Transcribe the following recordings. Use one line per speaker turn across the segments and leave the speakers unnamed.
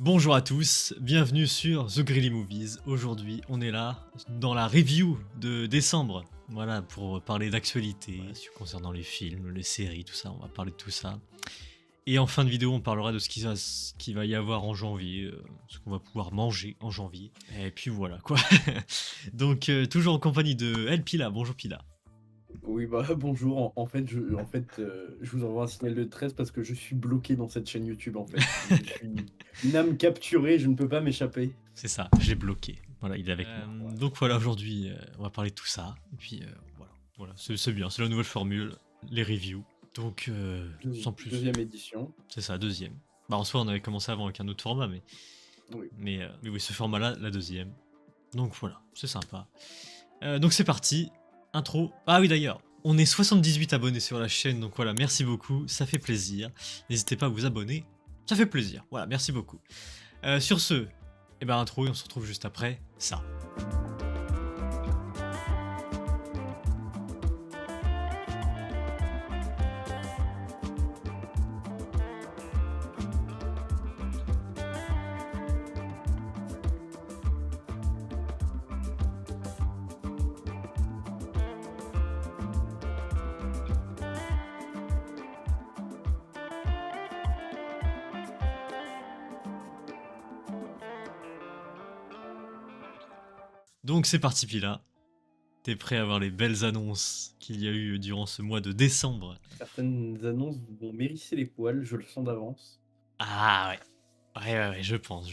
Bonjour à tous, bienvenue sur The Greely Movies. Aujourd'hui, on est là dans la review de décembre. Voilà, pour parler d'actualité concernant les films, les séries, tout ça. On va parler de tout ça. Et en fin de vidéo, on parlera de ce qui va y avoir en janvier, ce qu'on va pouvoir manger en janvier. Et puis voilà, quoi. Donc, toujours en compagnie de El Pila. Bonjour Pila.
Oui, bah bonjour. Je vous envoie un signal de détresse parce que je suis bloqué dans cette chaîne YouTube, en fait. Je suis une âme capturée, je ne peux pas m'échapper.
C'est ça, je l'ai bloqué. Voilà, il est avec moi.
Ouais.
Donc voilà, aujourd'hui, on va parler de tout ça. Et puis voilà, c'est bien, c'est la nouvelle formule, les reviews. Donc, sans plus.
Deuxième édition.
C'est ça, deuxième. Bah, en soi, on avait commencé avant avec un autre format,
Oui.
mais oui, ce format-là, la deuxième. Donc voilà, c'est sympa. Donc c'est parti. Intro. Ah oui, d'ailleurs, on est 78 abonnés sur la chaîne, donc voilà, merci beaucoup, ça fait plaisir. N'hésitez pas à vous abonner, ça fait plaisir. Voilà, merci beaucoup. Sur ce, eh ben intro et on se retrouve juste après ça. Donc c'est parti Pila. T'es prêt à voir les belles annonces qu'il y a eu durant ce mois de décembre?
Certaines annonces vont m'hérisser les poils, je le sens d'avance.
Ah ouais. Ouais, je pense.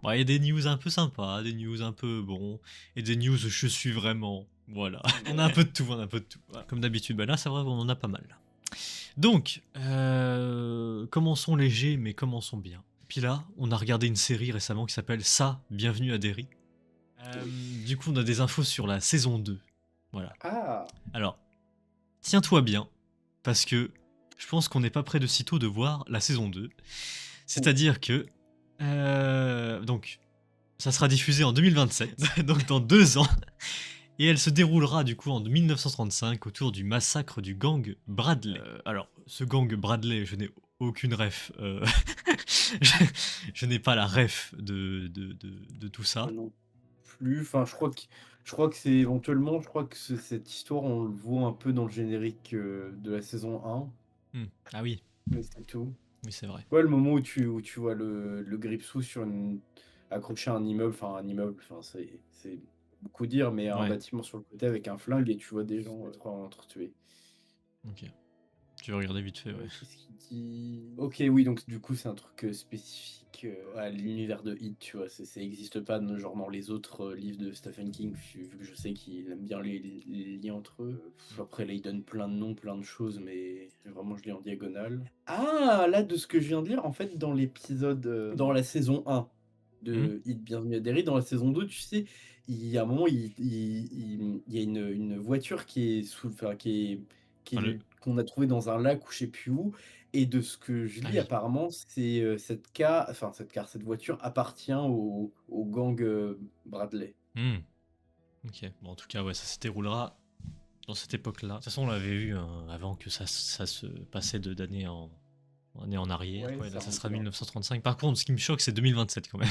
Bon, il y a des news un peu sympas, des news un peu bon, et des news je suis vraiment. Voilà. On a un peu de tout, Voilà. Comme d'habitude, bah là, c'est vrai, on en a pas mal. Là. Donc, commençons léger, mais commençons bien. Puis là, on a regardé une série récemment qui s'appelle Ça, Bienvenue à Derry. Du coup, on a des infos sur la saison 2. Voilà.
Ah,
Alors, tiens-toi bien, parce que je pense qu'on n'est pas près de sitôt de voir la saison 2. C'est-à-dire que donc ça sera diffusé en 2027, donc dans 2 ans, et elle se déroulera du coup en 1935 autour du massacre du gang Bradley. Alors, ce gang Bradley, je n'ai aucune ref, je n'ai pas la ref de tout ça.
moi non plus. Enfin, je crois que c'est éventuellement, cette histoire, on le voit un peu dans le générique de la saison 1,
Ah oui,
mais c'est tout.
oui c'est vrai.
Ouais, le moment où tu vois le Gripsou accroché à un immeuble, c'est beaucoup dire, mais un
Ouais,
bâtiment sur le côté avec un flingue et tu vois des gens entretués.
ok. Tu veux regarder vite fait, ouais.
Qu'est-ce qu'il dit? Ok, oui, donc du coup, c'est un truc spécifique à l'univers de Hit, tu vois. Ça n'existe pas genre dans les autres livres de Stephen King, vu que je sais qu'il aime bien les liens entre eux. Après, là, il donne plein de noms, plein de choses, mais vraiment, je lis en diagonale. Ah, là, de ce que je viens de lire, en fait, dans l'épisode, dans la saison 1
Hmm.
de Hit Bienvenue à Derry, dans la saison 2, tu sais, il y a un moment, il y a une voiture qui est
Enfin,
qu'on a trouvée dans un lac ou je sais plus où, et de ce que je
Ah
lis,
oui.
apparemment, cette voiture appartient au gang Bradley.
Hmm. Ok, bon en tout cas ouais, ça se déroulera dans cette époque-là. De toute façon on l'avait vu avant que ça se passait d'année année en arrière.
Ouais,
Ouais, là
ça
ça
rentre
sera
dans.
1935. Par contre, ce qui me choque, c'est 2027 quand même.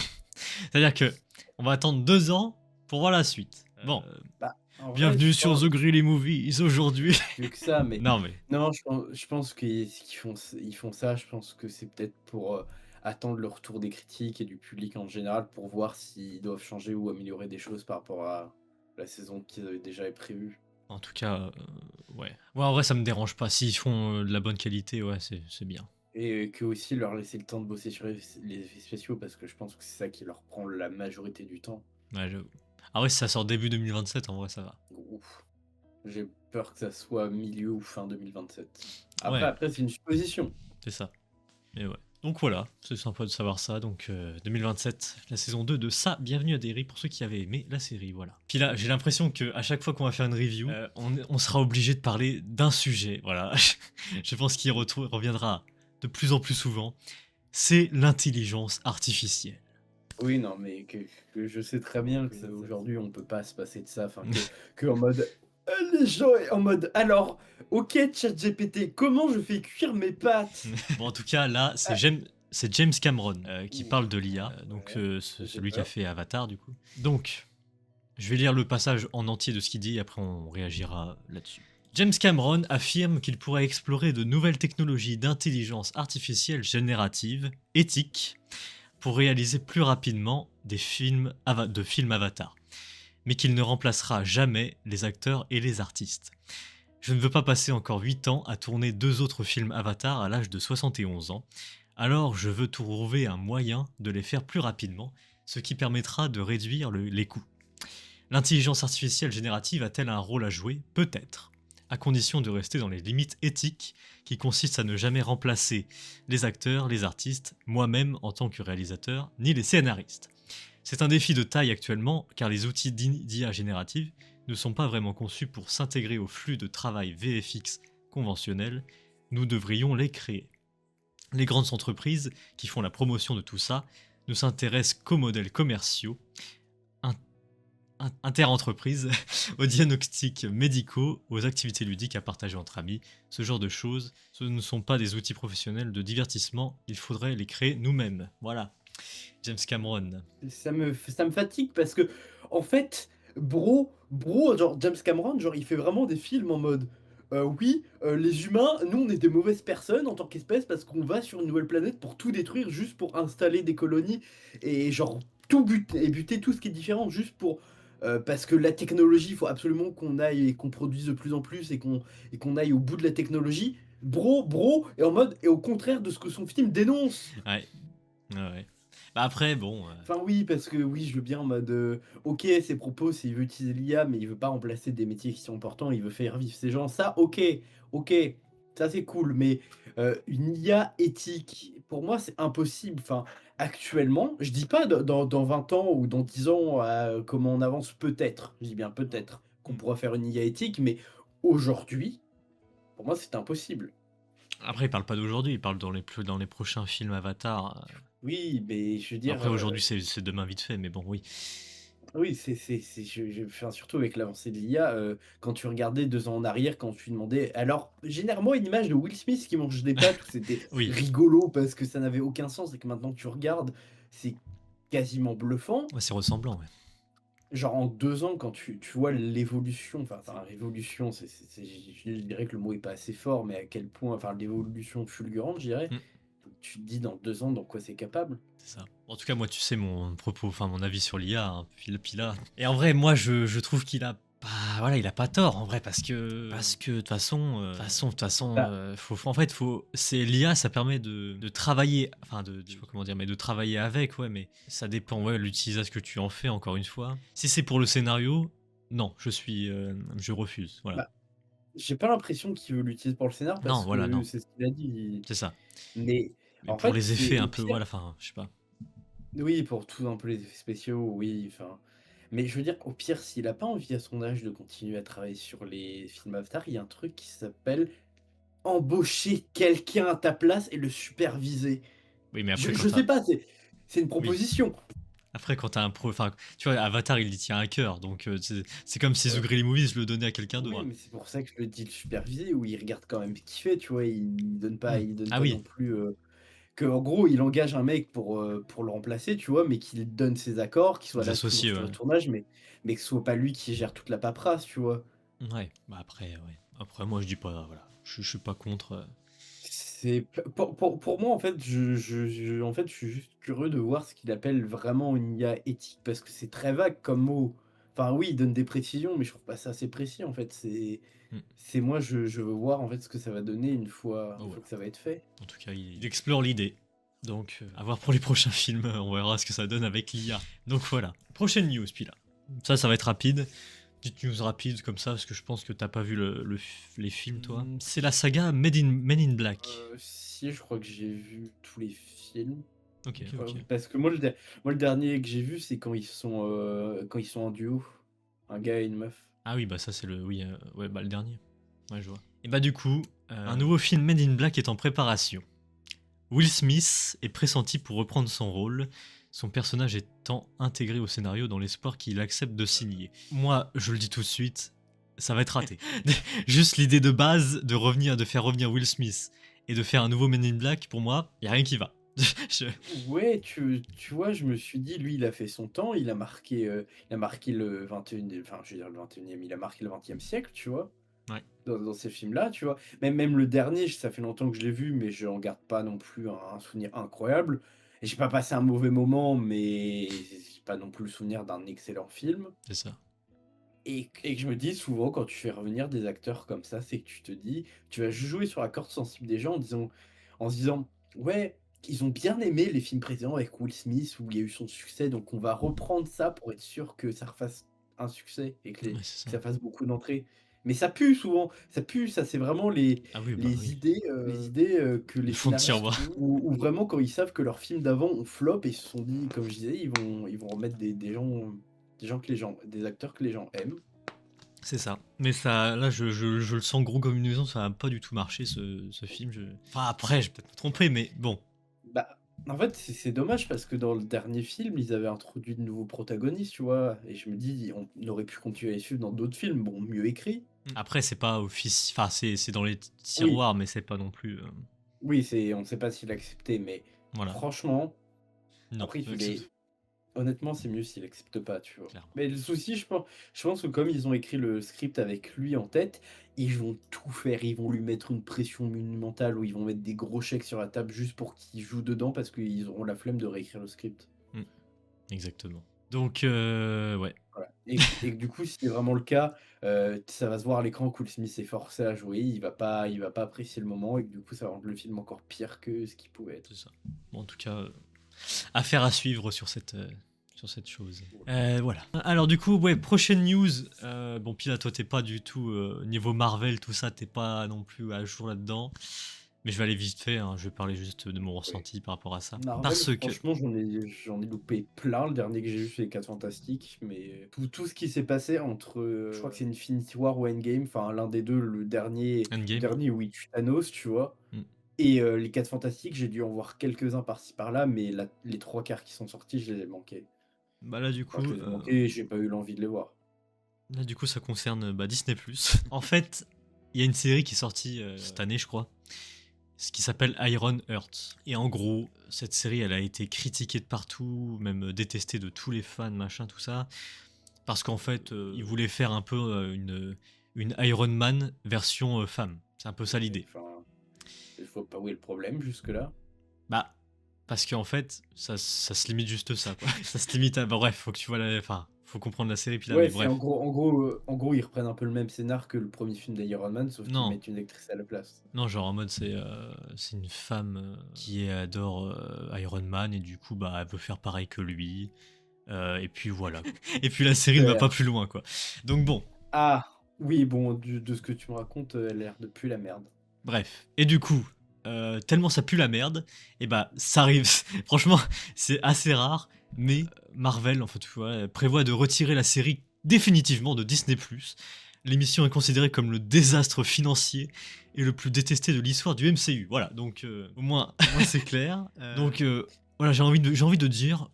C'est-à-dire que on va attendre 2 ans pour voir la suite. Bon,
Bah, en vrai,
bienvenue sur The Greely Movies aujourd'hui.
mieux que ça, mais
Non mais,
non, je pense ils font ça, je pense que c'est peut-être pour attendre le retour des critiques et du public en général pour voir s'ils doivent changer ou améliorer des choses par rapport à la saison qu'ils avaient déjà prévue.
en tout cas, ouais. Ouais, en vrai ça me dérange pas. S'ils font de la bonne qualité, ouais, c'est bien.
Et que aussi leur laisser le temps de bosser sur les effets spéciaux parce que je pense que c'est ça qui leur prend la majorité du temps.
Ouais, j'avoue. Ah ouais, si ça sort début 2027, en vrai ça va.
Ouf, j'ai peur que ça soit milieu ou fin 2027. Après,
Ouais,
après c'est une supposition.
c'est ça. Et ouais. Donc voilà, c'est sympa de savoir ça. Donc 2027, la saison 2 de Ça, Bienvenue à Derry pour ceux qui avaient aimé la série, voilà. Puis là, j'ai l'impression qu'à chaque fois qu'on va faire une review, on sera obligé de parler d'un sujet, voilà. Je pense qu'il reviendra de plus en plus souvent. C'est l'intelligence artificielle.
Oui, non, mais que je sais très bien que aujourd'hui on peut pas se passer de ça. Enfin, que en mode les gens en mode alors, ok, ChatGPT, comment je fais cuire mes pâtes?
Bon, en tout cas, là,
Ah,
c'est James Cameron qui
Ouh.
parle de l'IA,
Ouais,
c'est
j'ai
celui qui a
peur.
fait Avatar du coup. Donc, je vais lire le passage en entier de ce qu'il dit et après on réagira là-dessus. James Cameron affirme qu'il pourrait explorer de nouvelles technologies d'intelligence artificielle générative, éthiques, pour réaliser plus rapidement des films Avatar, mais qu'il ne remplacera jamais les acteurs et les artistes. Je ne veux pas passer encore 8 ans à tourner 2 autres films Avatar à l'âge de 71 ans, alors je veux trouver un moyen de les faire plus rapidement, ce qui permettra de réduire les coûts. L'intelligence artificielle générative a-t-elle un rôle à jouer? Peut-être, à condition de rester dans les limites éthiques qui consistent à ne jamais remplacer les acteurs, les artistes, moi-même en tant que réalisateur, ni les scénaristes. C'est un défi de taille actuellement car les outils d'IA générative ne sont pas vraiment conçus pour s'intégrer au flux de travail VFX conventionnel, nous devrions les créer. Les grandes entreprises qui font la promotion de tout ça ne s'intéressent qu'aux modèles commerciaux, interentreprises, aux diagnostics médicaux, aux activités ludiques à partager entre amis, ce genre de choses. Ce ne sont pas des outils professionnels de divertissement, il faudrait les créer nous-mêmes. Voilà. James Cameron.
Ça me fatigue parce que, en fait, genre James Cameron, genre il fait vraiment des films en mode oui, les humains, nous on est des mauvaises personnes en tant qu'espèce parce qu'on va sur une nouvelle planète pour tout détruire juste pour installer des colonies et genre tout buter et buter tout ce qui est différent juste pour parce que la technologie, il faut absolument qu'on aille et qu'on produise de plus en plus et qu'on aille au bout de la technologie. Bro, et en mode et au contraire de ce que son film dénonce.
Ouais. Ouais. Bah après, bon.
Enfin oui, parce que oui, je veux bien en mode, OK, ses propos, c'est il veut utiliser l'IA, mais il veut pas remplacer des métiers qui sont importants, il veut faire vivre ces gens. Ça, OK, ça c'est cool, mais une IA éthique, pour moi, c'est impossible. Enfin, actuellement, je dis pas dans 20 ans ou dans 10 ans, comment on avance, peut-être, je dis bien peut-être, qu'on pourra faire une IA éthique, mais aujourd'hui, pour moi, c'est impossible.
Après, il parle pas d'aujourd'hui, il parle dans les prochains films Avatar.
Oui, mais je veux dire,
Après, aujourd'hui, c'est demain vite fait, mais bon, oui.
oui, c'est enfin, surtout avec l'avancée de l'IA, quand tu regardais 2 ans en arrière, quand tu demandais alors généralement une image de Will Smith qui mange des pâtes où c'était
Oui,
rigolo parce que ça n'avait aucun sens et que maintenant que tu regardes, c'est quasiment bluffant.
ouais, c'est ressemblant, ouais.
Genre en 2 ans quand tu vois l'évolution, enfin révolution, je dirais que le mot est pas assez fort, mais à quel point enfin l'évolution fulgurante, je dirais.
Mm.
Tu te dis dans 2 ans dans quoi c'est capable.
C'est ça. En tout cas, moi, tu sais mon propos, enfin mon avis sur l'IA, hein, Pila. Et en vrai, moi, je trouve qu'il a pas, voilà, il a pas tort en vrai parce que de toute façon,
Bah,
c'est l'IA, ça permet de travailler, enfin je sais pas comment dire, mais de travailler avec, ouais, mais ça dépend, ouais, l'utilisation que tu en fais, encore une fois. Si c'est pour le scénario, non, je refuse, voilà.
bah j'ai pas l'impression qu'il veut l'utiliser pour le scénar
Non,
parce
voilà,
que
non,
c'est ce qu'il a dit.
c'est ça.
Mais
Mais
en
pour
fait,
les
c'est
effets un
au
peu,
pire
voilà, enfin, je sais pas.
oui, pour tout un peu les effets spéciaux, oui, enfin mais je veux dire, au pire, s'il a pas envie à son âge de continuer à travailler sur les films Avatar, il y a un truc qui s'appelle embaucher quelqu'un à ta place et le superviser.
Oui, mais après
Je
quand
je sais
t'as,
pas, c'est une
oui.
proposition.
Après, quand t'as un pro. Enfin, tu vois, Avatar, il y tient à cœur. Donc, c'est comme si
Heu,
Zugri Movies, je le donnais à quelqu'un
oui,
d'autre.
mais c'est pour ça que je le dis le superviser, où il regarde quand même ce qu'il fait, tu vois?
Hmm.
Il donne
Ah
pas non
oui,
plus, que en gros, il engage un mec pour le remplacer, tu vois? Mais qu'il donne ses accords, qu'il soit
des
là toujours
associés,
sur le
ouais.
tournage, mais que ce soit pas lui qui gère toute la paperasse, tu vois?
Ouais, bah après, ouais. Après, moi, je dis pas, voilà. Je suis pas contre.
C'est pour moi, en fait, en fait, je suis juste curieux de voir ce qu'il appelle vraiment une IA éthique, parce que c'est très vague comme mot. Enfin oui, il donne des précisions, mais je trouve pas ça assez précis, en fait.
Hmm.
C'est moi, je veux voir, en fait, ce que ça va donner
Bon,
une fois
voilà.
que ça va être fait.
En tout cas, il explore l'idée. Donc, à voir pour les prochains films. On verra ce que ça donne avec l'IA. Donc, voilà. Prochaine news, puis là. Ça va être rapide. Petite news rapide comme ça, parce que je pense que t'as pas vu les films, toi.
Mmh.
C'est la saga Men in Black.
Si, je crois que j'ai vu tous les films.
Ok,
Enfin,
ok.
parce que moi, le dernier que j'ai vu, c'est quand ils sont en duo, un gars et une meuf.
Ah oui, bah ça c'est le... Oui, ouais, bah le dernier. Ouais, je vois. Et bah du coup, un nouveau film Made in Black est en préparation. Will Smith est pressenti pour reprendre son rôle, son personnage étant intégré au scénario dans l'espoir qu'il accepte de signer. Moi, je le dis tout de suite, ça va être raté. Juste l'idée de base de faire revenir Will Smith et de faire un nouveau Men in Black, pour moi, y a rien qui va. Je-
Ouais, tu vois, je me suis dit, lui, il a fait son temps, il a marqué le 21e, enfin, je veux dire le 21e, il a marqué le 20e siècle, tu vois,
Ouais,
dans ces films-là, tu vois. Même le dernier, ça fait longtemps que je l'ai vu, mais je n'en garde pas non plus un souvenir incroyable. Et j'ai pas passé un mauvais moment, mais j'ai pas non plus le souvenir d'un excellent film.
c'est ça.
Et que je me dis souvent, quand tu fais revenir des acteurs comme ça, c'est que tu te dis, tu vas jouer sur la corde sensible des gens en se disant, ouais, ils ont bien aimé les films précédents avec Will Smith où il y a eu son succès, donc on va reprendre ça pour être sûr que ça refasse un succès et que,
Ouais, c'est
que
ça.
ça fasse beaucoup d'entrées. Mais ça pue souvent, ça pue, ça c'est vraiment
Ah oui, bah
les
oui.
idées que
Le
les
fond de
scénaristes
tiroir.
ont, ou vraiment quand ils savent que leur film d'avant ont flop et ils se sont dit, comme je disais, ils vont remettre des gens que les gens, des acteurs que les gens aiment.
C'est ça. Mais ça, là, je le sens gros comme une maison, ça a pas du tout marché ce film. Enfin, après, je vais peut-être me tromper, mais bon.
Bah, en fait, c'est dommage parce que dans le dernier film, ils avaient introduit de nouveaux protagonistes, tu vois? Et je me dis, on aurait pu continuer à les suivre dans d'autres films, bon, mieux écrits.
Après, c'est pas officiel. Enfin, c'est dans les
Oui,
tiroirs, mais c'est pas non plus.
oui, on sait pas s'il acceptait, mais
Voilà.
franchement,
Non.
après, honnêtement, c'est mieux s'il accepte pas, tu vois?
Clairement.
Mais le souci, je pense que comme ils ont écrit le script avec lui en tête, ils vont tout faire. Ils vont lui mettre une pression monumentale ou ils vont mettre des gros chèques sur la table juste pour qu'il joue dedans parce qu'ils auront la flemme de réécrire le script.
Mm, exactement. Donc, ouais.
Voilà. Et que du coup, si c'est vraiment le cas, ça va se voir à l'écran que Will Smith est forcé à jouer, il va pas apprécier le moment et que du coup, ça va rendre le film encore pire que ce qu'il pouvait être.
C'est ça. Bon, en tout cas, affaire à suivre sur cette chose. Voilà. Alors du coup, ouais, prochaine news. Bon, Pila, toi, t'es pas du tout niveau Marvel, tout ça, t'es pas non plus à jour là-dedans. Mais je vais aller vite fait, hein, je vais parler juste de mon
Oui.
ressenti par rapport à ça.
Marvel,
Parce que...
franchement, j'en ai loupé plein. Le dernier que j'ai vu, c'est les 4 Fantastiques, mais tout ce qui s'est passé entre, je crois que c'est Infinity War ou Endgame, enfin l'un des deux, le
Endgame.
dernier où il tue Thanos, tu vois.
Mm.
Et les 4 Fantastiques, j'ai dû en voir quelques-uns par-ci par-là, mais les trois quarts qui sont sortis, je les ai manqués.
Bah là du
Enfin,
coup,
je les ai manqués et j'ai pas eu l'envie de les voir.
ça concerne Disney+. En fait, il y a une série qui est sortie cette année, je crois, ce qui s'appelle Iron Heart. Et en gros, cette série, elle a été critiquée de partout, même détestée de tous les fans, machin, tout ça, parce qu'en fait, ils voulaient faire un peu une Iron Man version femme. C'est un peu ça l'idée.
Enfin, je vois pas où est le problème jusque-là.
Bah, parce qu'en fait, ça se limite juste ça, quoi. Ça se limite à... Bah, bref, faut que tu vois la... Enfin, faut comprendre la série, puis là,
Ouais,
mais
c'est
bref.
en gros, ils reprennent un peu le même scénar que le premier film d'Iron Man, sauf qu'ils
Non,
mettent une actrice à la place.
non, genre en mode c'est une femme qui adore Iron Man et du coup bah elle veut faire pareil que lui et puis voilà. Et puis la série ne va pas
Super.
plus loin quoi. Donc bon,
Ah, oui, bon, de ce que tu me racontes, elle a l'air de puer la merde.
bref. Et du coup tellement ça pue la merde, et bah ça arrive. Franchement c'est assez rare, mais Marvel en fait tu vois prévoit de retirer la série définitivement de Disney+. L'émission est considérée comme le désastre financier et le plus détesté de l'histoire du MCU. Voilà, donc au moins c'est clair. Donc voilà, j'ai envie de dire,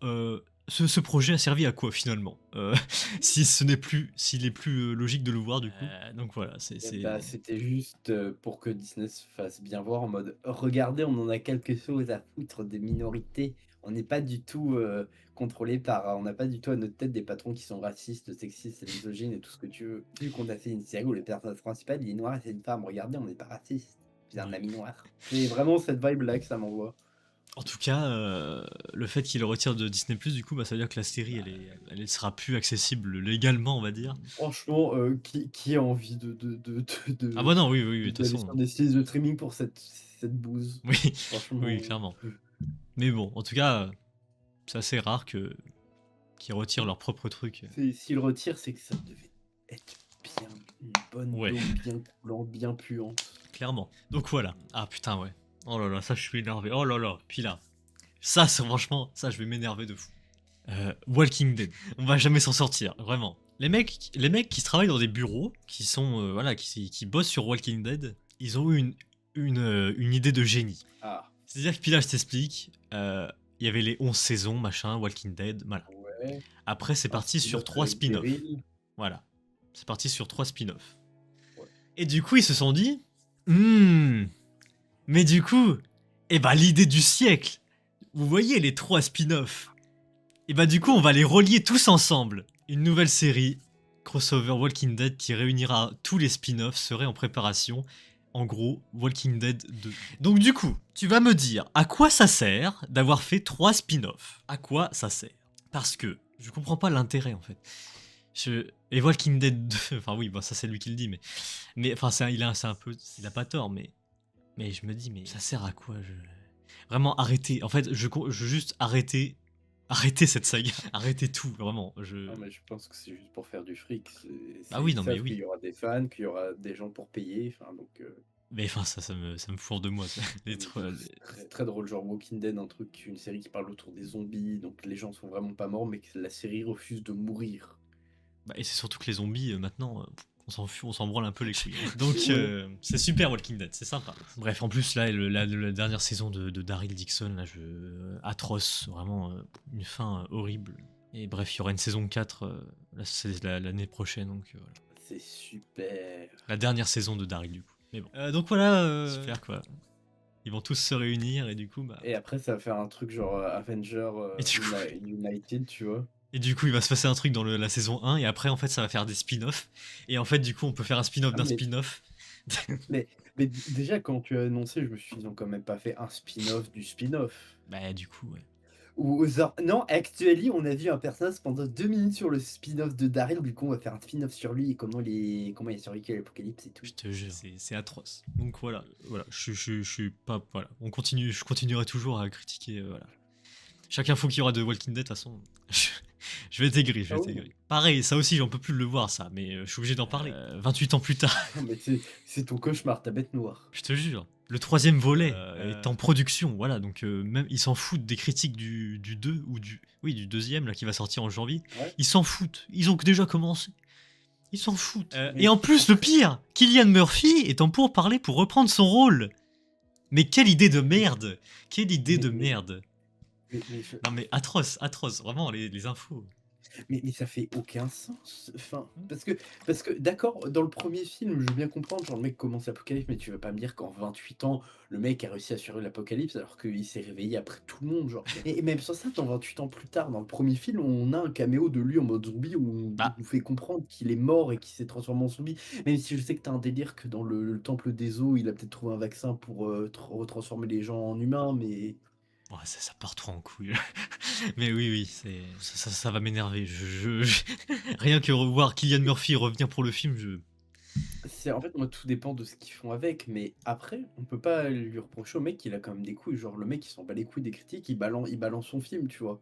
ce projet a servi à quoi finalement si ce n'est plus, s'il est plus logique de le voir du coup. Donc voilà,
Et bah, c'était juste pour que Disney se fasse bien voir en mode regardez, on en a quelque chose à foutre des minorités. On n'est pas du tout contrôlé par. On n'a pas du tout à notre tête des patrons qui sont racistes, sexistes, et misogynes et tout ce que tu veux. Vu qu'on a fait une série où le personnage principal il est noir et c'est une femme, regardez, on n'est pas raciste. C'est un
Ouais.
ami noir. C'est vraiment cette vibe-là que ça m'envoie.
En tout cas, le fait qu'il le retire de Disney+, du coup, bah, ça veut dire que la série, elle sera plus accessible légalement, on va dire.
Franchement, qui a envie
Ah bah non, oui, oui, oui, de toute
d'aller
façon.
sur des sites de streaming pour cette bouse?
Oui, oui,
Franchement.
clairement. Mais bon, en tout cas, c'est assez rare qu'ils retirent leur propre truc.
S'il retire, c'est que ça devait être bien, une bonne
Ouais,
daube bien coulante, bien puante.
clairement. Donc voilà. Ah putain, ouais. Oh là là, ça, je suis énervé. Oh là là. Puis là, ça, franchement, ça, je vais m'énerver de fou. Walking Dead. On va jamais s'en sortir, vraiment. Les mecs qui travaillent dans des bureaux, qui sont, voilà, qui bossent sur Walking Dead, ils ont eu une idée de génie.
Ah,
C'est-à-dire que, puis là, je t'explique. Il y avait les 11 saisons, machin, Walking Dead, voilà.
ouais.
Après, c'est
Un
parti sur
spin-off
3
avec
spin-offs.
Daryl.
Voilà. C'est parti sur 3 spin-offs.
Ouais.
Et du coup, ils se sont dit, mais du coup, eh ben, l'idée du siècle, vous voyez les 3 spin-offs? Et bah du coup, on va les relier tous ensemble. Une nouvelle série, crossover Walking Dead, qui réunira tous les spin-offs, serait en préparation. En gros, Walking Dead 2. Donc du coup, tu vas me dire, à quoi ça sert d'avoir fait 3 spin-offs? À quoi ça sert? Parce que je comprends pas l'intérêt en fait. Et Walking Dead 2, enfin oui, bah ça c'est lui qui le dit, mais enfin c'est un peu, il a pas tort, mais je me dis, mais ça sert à quoi? Vraiment arrêter. En fait, je veux juste arrêter cette saga, arrêtez tout, vraiment.
Non, mais je pense que c'est juste pour faire du fric.
Ah oui,
Ils
non mais
savent qu'il
oui.
y aura des fans, qu'il y aura des gens pour payer. Enfin, donc,
Mais enfin, ça me fourre de moi, ça. Les
mais
trois-
c'est très, très drôle. Genre Walking Dead, une série qui parle autour des zombies. Donc les gens sont vraiment pas morts, mais que la série refuse de mourir.
Bah, et c'est surtout que les zombies, maintenant, on s'en fout, on s'en branle un peu les couilles. Donc,
Ouais.
c'est super Walking Dead, c'est sympa. Bref, en plus, là, la dernière saison de Daryl Dixon, là, atroce, vraiment, une fin horrible. Et bref, il y aura une saison 4, là, c'est l'année prochaine, donc voilà.
C'est super.
La dernière saison de Daryl, du coup. Mais bon. Donc voilà, super quoi. Ils vont tous se réunir et du coup, bah.
Et après, ça va faire un truc genre Avenger
Et du coup,
United, tu vois.
et du coup, il va se passer un truc dans la saison 1 et après, en fait, ça va faire des spin-offs. Et en fait, du coup, on peut faire un spin-off
Ah,
d'un spin-off.
déjà, quand tu as annoncé, je me suis dit, ils ont quand même pas fait un spin-off du spin-off.
Bah, du coup, ouais.
Ou genre, non, actually, on a vu un personnage pendant 2 minutes sur le spin-off de Daryl, du coup, on va faire un spin-off sur lui et comment il a survécu à l'apocalypse et tout.
Je te jure, c'est atroce. Donc voilà, je suis pas. Voilà, je continuerai toujours à critiquer. Voilà. Chaque info qu'il y aura de Walking Dead, de toute façon, je vais être aigri, je
Ah
vais être
oui.
aigri. Pareil, ça aussi, j'en peux plus le voir, ça, mais je suis obligé d'en parler. 28 ans plus tard,
Non, mais c'est ton cauchemar, ta bête noire.
je te jure. Le troisième volet est en production, voilà, donc même ils s'en foutent des critiques du 2 ou du deuxième là qui va sortir en janvier.
Ouais.
Ils s'en foutent, ils ont que déjà commencé. Ils s'en foutent.
Mais
Et en plus, le pire, Cillian Murphy est en pourparlers pour reprendre son rôle. Mais quelle idée de merde! Quelle idée de merde! Non mais atroce, atroce, vraiment les infos.
mais ça fait aucun sens. Enfin, parce que d'accord, dans le premier film, je veux bien comprendre, genre le mec commence l'apocalypse, mais tu vas pas me dire qu'en 28 ans, le mec a réussi à survivre l'apocalypse alors qu'il s'est réveillé après tout le monde, genre. Et même sans ça, dans 28 ans plus tard, dans le premier film, on a un caméo de lui en mode zombie où on
Bah,
nous fait comprendre qu'il est mort et qu'il s'est transformé en zombie. Même si je sais que t'as un délire que dans le temple des eaux, il a peut-être trouvé un vaccin pour retransformer les gens en humains, mais
ouais, ça part trop en couille. Mais oui, ça va m'énerver. Rien que revoir Cillian Murphy revenir pour le film,
c'est en fait, moi, tout dépend de ce qu'ils font avec, mais après, on peut pas lui reprocher au mec qu'il a quand même des couilles. Genre, le mec, il s'en bat les couilles des critiques, il balance son film, tu vois.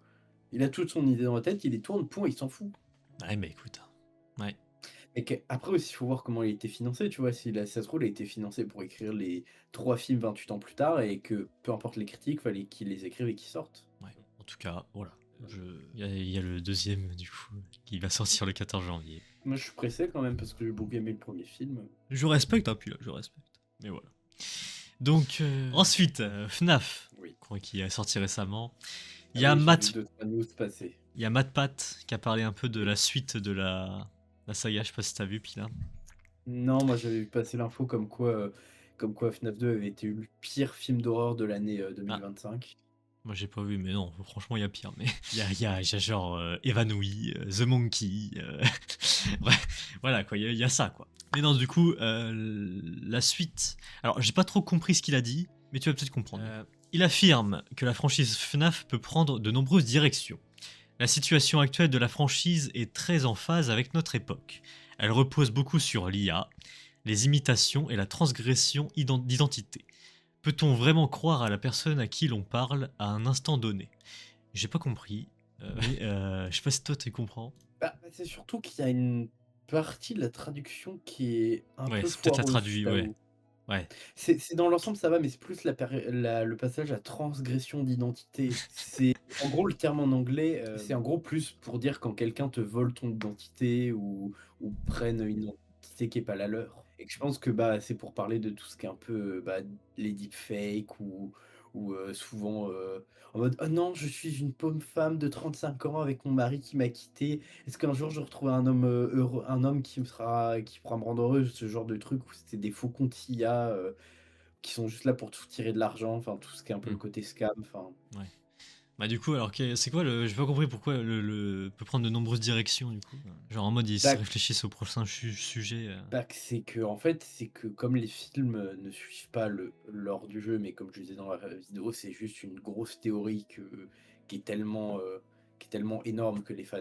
Il a toute son idée dans la tête, il les tourne, point, il s'en fout.
Ouais, mais écoute. Ouais.
Et après aussi, il faut voir comment il a été financé, tu vois. Si ça se trouve, il a été financé pour écrire les 3 films 28 ans plus tard, et que peu importe les critiques, fallait qu'il les écrive et qu'ils sortent.
Ouais. En tout cas, voilà. Il y a le deuxième, du coup, qui va sortir le 14 janvier.
Moi, je suis pressé quand même, parce que j'ai beaucoup aimé le premier film.
Je respecte, hein, puis là, je respecte. Mais voilà. Donc, ensuite, FNAF,
Oui.
qui est sorti récemment. Il
Ah
y a
oui, j'ai
Matt,
vu 2-3 news passer.
il y a Matt Pat qui a parlé un peu de la suite de la saga. Je sais pas si t'as vu, Pila.
Non, moi j'avais vu passer l'info comme quoi FNAF 2 avait été le pire film d'horreur de l'année
Ah,
2025.
moi j'ai pas vu, mais non, franchement, il y a pire. Mais il y a genre Évanoui, The Monkey. Bref, voilà, quoi, il y a ça, quoi. Mais non, du coup, la suite. Alors, j'ai pas trop compris ce qu'il a dit, mais tu vas peut-être comprendre. Il affirme que la franchise FNAF peut prendre de nombreuses directions. La situation actuelle de la franchise est très en phase avec notre époque. Elle repose beaucoup sur l'IA, les imitations et la transgression d'identité. Peut-on vraiment croire à la personne à qui l'on parle à un instant donné? J'ai pas compris. Je sais pas si toi tu comprends.
Bah, c'est surtout qu'il y a une partie de la traduction qui est un
Ouais,
peu
c'est peut-être la
foireuse, je
traduit, ouais.
t'avoue.
Ouais.
C'est dans l'ensemble ça va, mais c'est plus le passage à transgression d'identité. C'est en gros le terme en anglais, c'est en gros plus pour dire quand quelqu'un te vole ton identité ou prenne une identité qui est pas la leur. Et que je pense que bah c'est pour parler de tout ce qui est un peu bah, les deepfakes ou souvent en mode oh non, je suis une pauvre femme de 35 ans avec mon mari qui m'a quitté. Est-ce qu'un jour je retrouve un homme heureux, un homme qui pourra me rendre heureux, ce genre de truc où c'est des faux comptes IA qui sont juste là pour tout tirer de l'argent, enfin tout ce qui est un peu
Hmm.
le côté scam, enfin.
Ouais. Bah du coup, alors c'est quoi le... J'ai pas compris pourquoi le peut prendre de nombreuses directions du coup. Genre en mode ils se
Bah,
réfléchissent au prochain sujet.
Bah, que c'est que en fait, c'est que comme les films, ne suivent pas le lore du jeu, mais comme je disais dans la vidéo, c'est juste une grosse théorie qui est tellement, qui est tellement énorme que les fans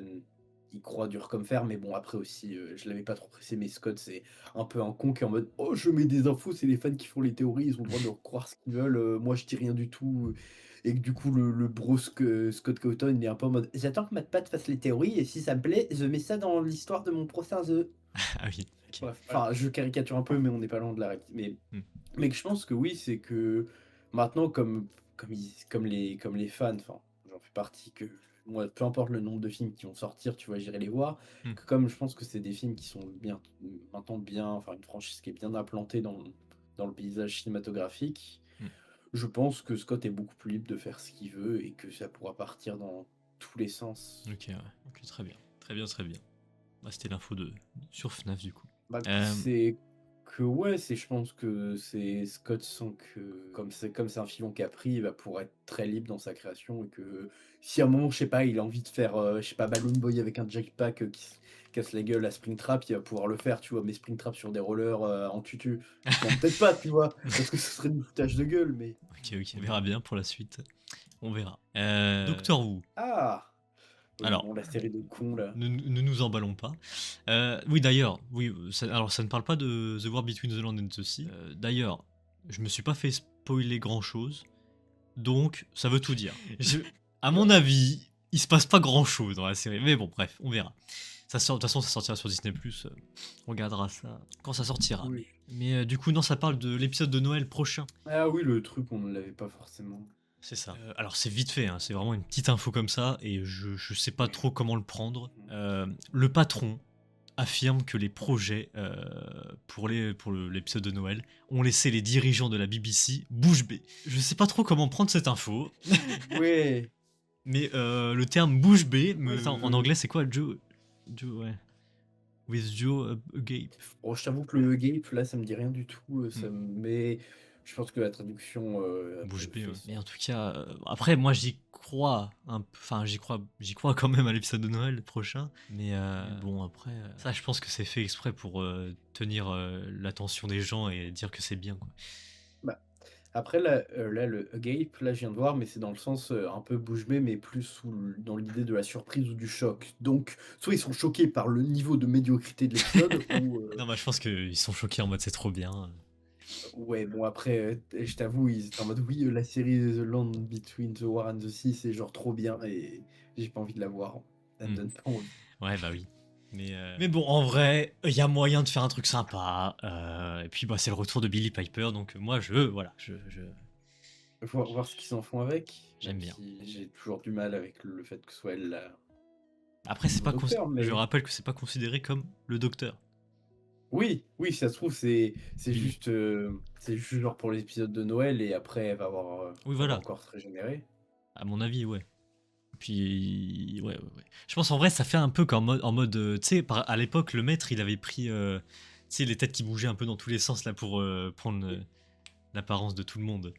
y croient dur comme fer. Mais bon, après aussi, je l'avais pas trop pressé, mais Scott, c'est un peu un con qui est en mode: «Oh, je mets des infos, c'est les fans qui font les théories, ils ont le droit de croire ce qu'ils veulent, moi je dis rien du tout». Et que du coup, le bro Scott Cawthon, il est un peu en mode: «J'attends que MatPat fasse les théories et si ça me plaît, je mets ça dans l'histoire de mon prochain jeu».
Ah oui, ok.
Bref, enfin, je caricature un peu, mais on n'est pas loin de la réalité.
Hmm.
Mais que je pense que oui, c'est que maintenant, comme les fans, enfin, j'en fais partie, que moi, peu importe le nombre de films qui vont sortir, tu vois, j'irai les voir.
Hmm.
Que comme je pense que c'est des films qui sont bien, maintenant bien, enfin, une franchise qui est bien implantée dans le paysage cinématographique,
Hmm.
je pense que Scott est beaucoup plus libre de faire ce qu'il veut et que ça pourra partir dans tous les sens.
Ok, ouais. Ok, très bien. Très bien, très bien. Bah, c'était l'info sur FNAF du coup.
Bah,
Euh,
c'est que ouais, je pense que c'est Scott sent que comme c'est un filon qui a pris, il va pouvoir être très libre dans sa création et que si à un moment, je sais pas, il a envie de faire, je sais pas, Balloon Boy avec un jetpack, qui se casse la gueule à Springtrap, il va pouvoir le faire, tu vois? Mais Springtrap sur des rollers, en tutu, non, peut-être pas, tu vois? Parce que ce serait du foutage de gueule, mais
ok, on verra bien pour la suite. On verra. Doctor Who.
ah! Oui,
Alors,
bon, la série de cons là.
ne nous emballons pas. Oui, d'ailleurs, oui, alors ça ne parle pas de The War Between the Land and the Sea. D'ailleurs, je me suis pas fait spoiler grand chose, donc ça veut tout dire. À mon avis, il se passe pas grand chose dans la série, mais bon, bref, on verra. Ça sort, de toute façon, ça sortira sur Disney+, on regardera ça quand ça sortira.
Oui.
Mais du coup, non, ça parle de l'épisode de Noël prochain.
Ah oui, le truc, on ne l'avait pas forcément.
C'est ça. Alors c'est vite fait, hein, c'est vraiment une petite info comme ça, et je sais pas trop comment le prendre. Le patron affirme que les projets pour l'épisode de Noël ont laissé les dirigeants de la BBC bouche bée. Je sais pas trop comment prendre cette info,
Ouais.
mais le terme bouche bée,
Ouais,
en anglais c'est quoi Joe, ouais. With Joe Gape.
Bon, je t'avoue que le Gape, là, ça me dit rien du tout.
Hmm.
Mais je pense que la traduction
Bouche bée,
fait
ouais.
son.
Mais en tout cas, après, moi j'y crois enfin j'y crois quand même à l'épisode de Noël prochain. Mais bon, après, ça, je pense que c'est fait exprès pour tenir l'attention des gens et dire que c'est bien, quoi.
Bah, après, là, le Gape, là, je viens de voir, mais c'est dans le sens un peu bouche bée, mais plus dans l'idée de la surprise ou du choc. Donc, soit ils sont choqués par le niveau de médiocrité de l'épisode, ou.
Non, bah je pense qu'ils sont choqués en mode c'est trop bien.
Ouais, bon, après, je t'avoue, ils étaient en mode oui, la série The Land Between the War and the Sea, c'est genre trop bien, et j'ai pas envie de la voir. Ça me
Hmm.
donne pas envie.
Ouais, bah oui. Mais bon, en vrai, il y a moyen de faire un truc sympa. Et puis, bah, c'est le retour de Billy Piper, donc moi, voilà,
Voir ce qu'ils en font avec,
j'aime
même
bien.
si j'ai toujours du mal avec le fait que ce soit elle
Après,
le nouveau docteur,
je
mais
rappelle que c'est pas considéré comme le docteur.
oui, oui, si ça se trouve,
Billy.
c'est juste genre pour l'épisode de Noël et après
Oui,
elle va
voilà.
encore se régénérer.
À mon avis, ouais. Puis, ouais. Je pense en vrai, ça fait un peu comme en mode tu sais, à l'époque, le maître, il avait pris, tu sais, les têtes qui bougeaient un peu dans tous les sens là pour prendre l'apparence de tout le monde.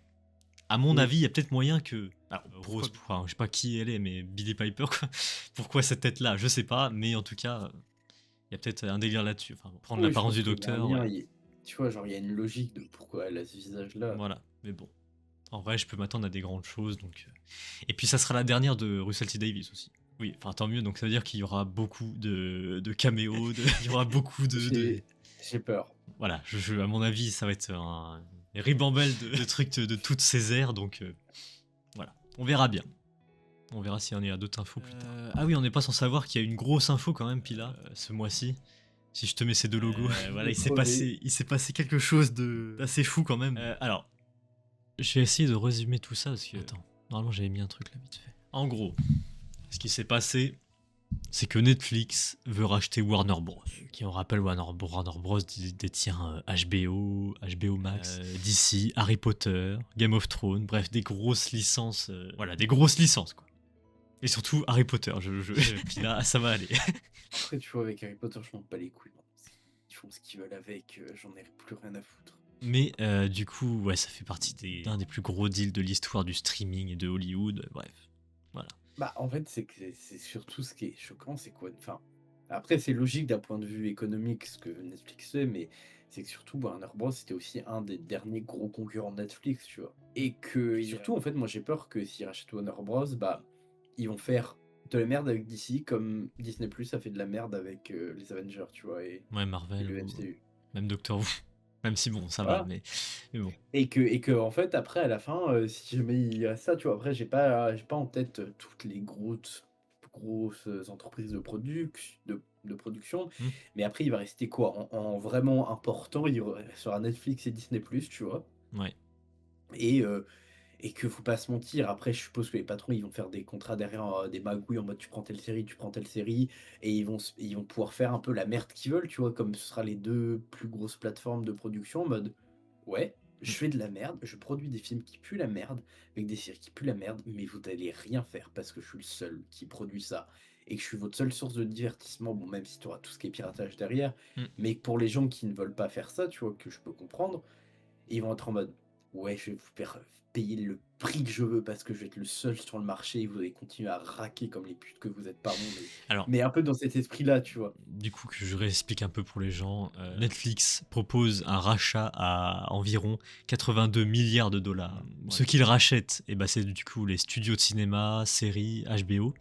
À mon
Oui.
avis, il y a peut-être moyen que. Alors, Rose, enfin, je sais pas qui elle est, mais Billy Piper, quoi. Pourquoi cette tête-là Je sais pas, mais en tout cas, il y a peut-être un délire là-dessus. Enfin, prendre
Oui, je
l'apparence
pense
du
qu'il y a un
docteur,
lien,
ouais.
tu vois, genre il y a une logique de pourquoi elle a ce visage-là.
Voilà, mais bon. En vrai, je peux m'attendre à des grandes choses, donc. Et puis, ça sera la dernière de Russell T Davies aussi. Oui, enfin, tant mieux, donc ça veut dire qu'il y aura beaucoup de caméos, il y aura beaucoup
J'ai peur.
Voilà, à mon avis, ça va être une ribambelle de trucs de toutes ces aires, donc voilà, on verra bien. On verra s'il y en a d'autres infos plus tard. Ah oui, on n'est pas sans savoir qu'il y a une grosse info quand même, Pila, ce mois-ci. Si je te mets ces deux logos, voilà, il s'est passé quelque chose d'assez fou quand même. Alors, je vais essayer de résumer tout ça parce que. Attends, normalement j'avais mis un truc là vite fait. En gros, ce qui s'est passé, c'est que Netflix veut racheter Warner Bros. Qui, on rappelle, Warner Bros. Détient HBO Max, DC, Harry Potter, Game of Thrones, bref, des grosses licences. Voilà, des grosses licences, quoi. Et surtout Harry Potter, puis là, ça va aller.
Après, tu vois, avec Harry Potter, je m'en bats les couilles. Ils font ce qu'ils veulent avec, j'en ai plus rien à foutre.
Mais du coup, ouais, ça fait partie d'un des plus gros deals de l'histoire du streaming et de Hollywood, bref. Voilà.
Bah, en fait, c'est que c'est surtout ce qui est choquant, c'est quoi? Enfin, après, c'est logique d'un point de vue économique ce que Netflix fait, mais c'est que surtout Warner Bros. C'était aussi un des derniers gros concurrents de Netflix, tu vois? Et surtout, en fait, moi, j'ai peur que s'ils rachètent Warner Bros., bah, ils vont faire de la merde avec DC comme Disney+ a fait de la merde avec les Avengers, tu vois?
Ouais,
Et
Marvel
le
ou
MCU.
même Doctor Who. Même si bon, ça va,
Voilà.
mais bon.
Et que en fait, après, à la fin, si jamais il reste ça, tu vois? Après, j'ai pas en tête, toutes les grosses entreprises de production,
Hmm.
mais après, il va rester quoi? En vraiment important, il restera Netflix et Disney+, tu vois?
Ouais.
Et heu et que faut pas se mentir, après, je suppose que les patrons, ils vont faire des contrats derrière, des magouilles en mode: tu prends telle série et ils vont pouvoir faire un peu la merde qu'ils veulent, tu vois? Comme ce sera les 2 plus grosses plateformes de production en mode: «Ouais, je
Hmm.
fais de la merde, je produis des films qui puent la merde, avec des séries qui puent la merde, mais vous allez rien faire parce que je suis le seul qui produit ça et que je suis votre seule source de divertissement». Bon, même si tu auras tout ce qui est piratage derrière,
Hmm.
mais pour les gens qui ne veulent pas faire ça, tu vois? Que je peux comprendre, ils vont être en mode: «Ouais, je vais vous payer le prix que je veux parce que je vais être le seul sur le marché et vous allez continuer à raquer comme les putes que vous êtes, pardon, mais
Alors,
un peu dans cet esprit-là», tu vois?
du coup, que je réexplique un peu pour les gens, Netflix propose un rachat à environ 82 milliards de dollars.
Ouais.
Ce qu'ils rachètent, eh ben, c'est du coup les studios de cinéma, séries, HBO.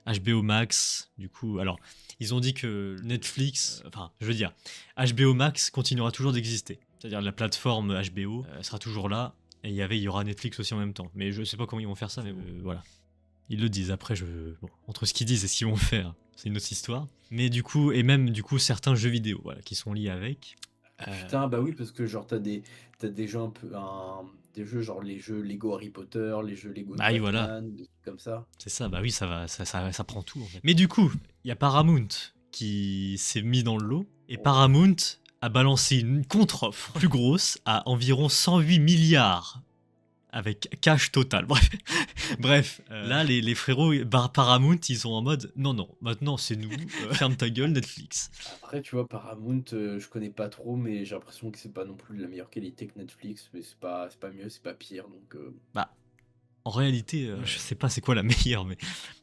HBO Max, du coup, alors, ils ont dit que Netflix, enfin, je veux dire, HBO Max continuera toujours d'exister. C'est-à-dire la plateforme HBO sera toujours là, et il y aura Netflix aussi en même temps. Mais je sais pas comment ils vont faire ça, mais voilà. Ils le disent, après, bon, entre ce qu'ils disent et ce qu'ils vont faire, c'est une autre histoire. Mais du coup, et même du coup, certains jeux vidéo, voilà, qui sont liés avec.
Putain, bah oui, parce que genre t'as des jeux des jeux genre les jeux Lego Harry Potter, les jeux Lego de
Bah oui, voilà,
Batman, des trucs comme ça.
c'est ça, bah oui, ça va, ça prend tout en fait. Mais du coup, il y a Paramount qui s'est mis dans le lot, et Paramount a balancé une contre-offre plus grosse à environ 108 milliards avec cash total. Bref, là, les frérots Paramount, ils sont en mode non, non, maintenant c'est nous, ferme ta gueule, Netflix.
Après, tu vois, Paramount, je connais pas trop, mais j'ai l'impression que c'est pas non plus de la meilleure qualité que Netflix, mais c'est pas mieux, c'est pas pire, donc
Bah, en réalité, je sais pas c'est quoi la meilleure,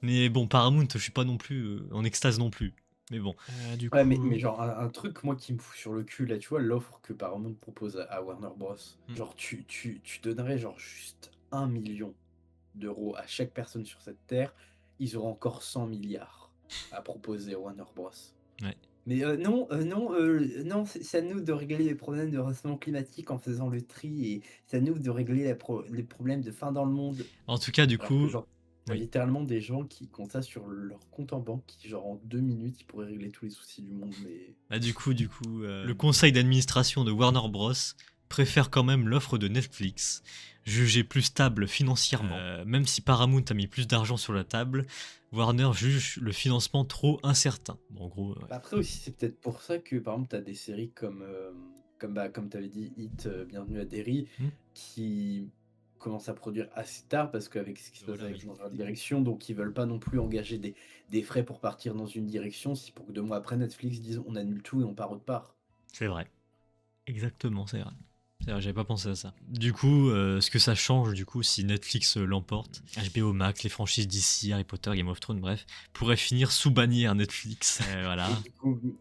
mais bon, Paramount, je suis pas non plus en extase non plus. Mais bon, du
Ouais, mais
coup.
genre un truc, moi, qui me fout sur le cul, là, tu vois, l'offre que Paramount propose à Warner Bros.
Hmm.
Genre, tu donnerais, genre, juste 1 million d'euros à chaque personne sur cette terre, ils auraient encore 100 milliards à proposer à Warner Bros.
Ouais.
Mais non, c'est à nous de régler les problèmes de réchauffement climatique en faisant le tri et c'est à nous de régler les problèmes de faim dans le monde.
En tout cas, du
Alors que
coup,
genre, tu
oui.
littéralement des gens qui comptent ça sur leur compte en banque, qui genre en 2 minutes, ils pourraient régler tous les soucis du monde, mais
Bah, du coup, le conseil d'administration de Warner Bros. Préfère quand même l'offre de Netflix, jugée plus stable financièrement. Même si Paramount a mis plus d'argent sur la table, Warner juge le financement trop incertain. Bon, en gros, ouais.
bah, après aussi, c'est peut-être pour ça que, par exemple, tu as des séries comme tu avais dit, Hit, Bienvenue à Derry,
Hmm.
qui commencent à produire assez tard parce qu'avec ce qui se passe
Voilà,
avec
oui.
Changement de direction, donc ils veulent pas non plus engager des frais pour partir dans une direction, si pour que 2 mois après, Netflix dise: «On annule tout et on part autre part».
C'est vrai. Exactement, c'est vrai. C'est vrai, j'avais pas pensé à ça. Du coup, ce que ça change, du coup, si Netflix l'emporte, HBO Max, les franchises DC, Harry Potter, Game of Thrones, bref, pourraient finir sous bannière Netflix. Voilà.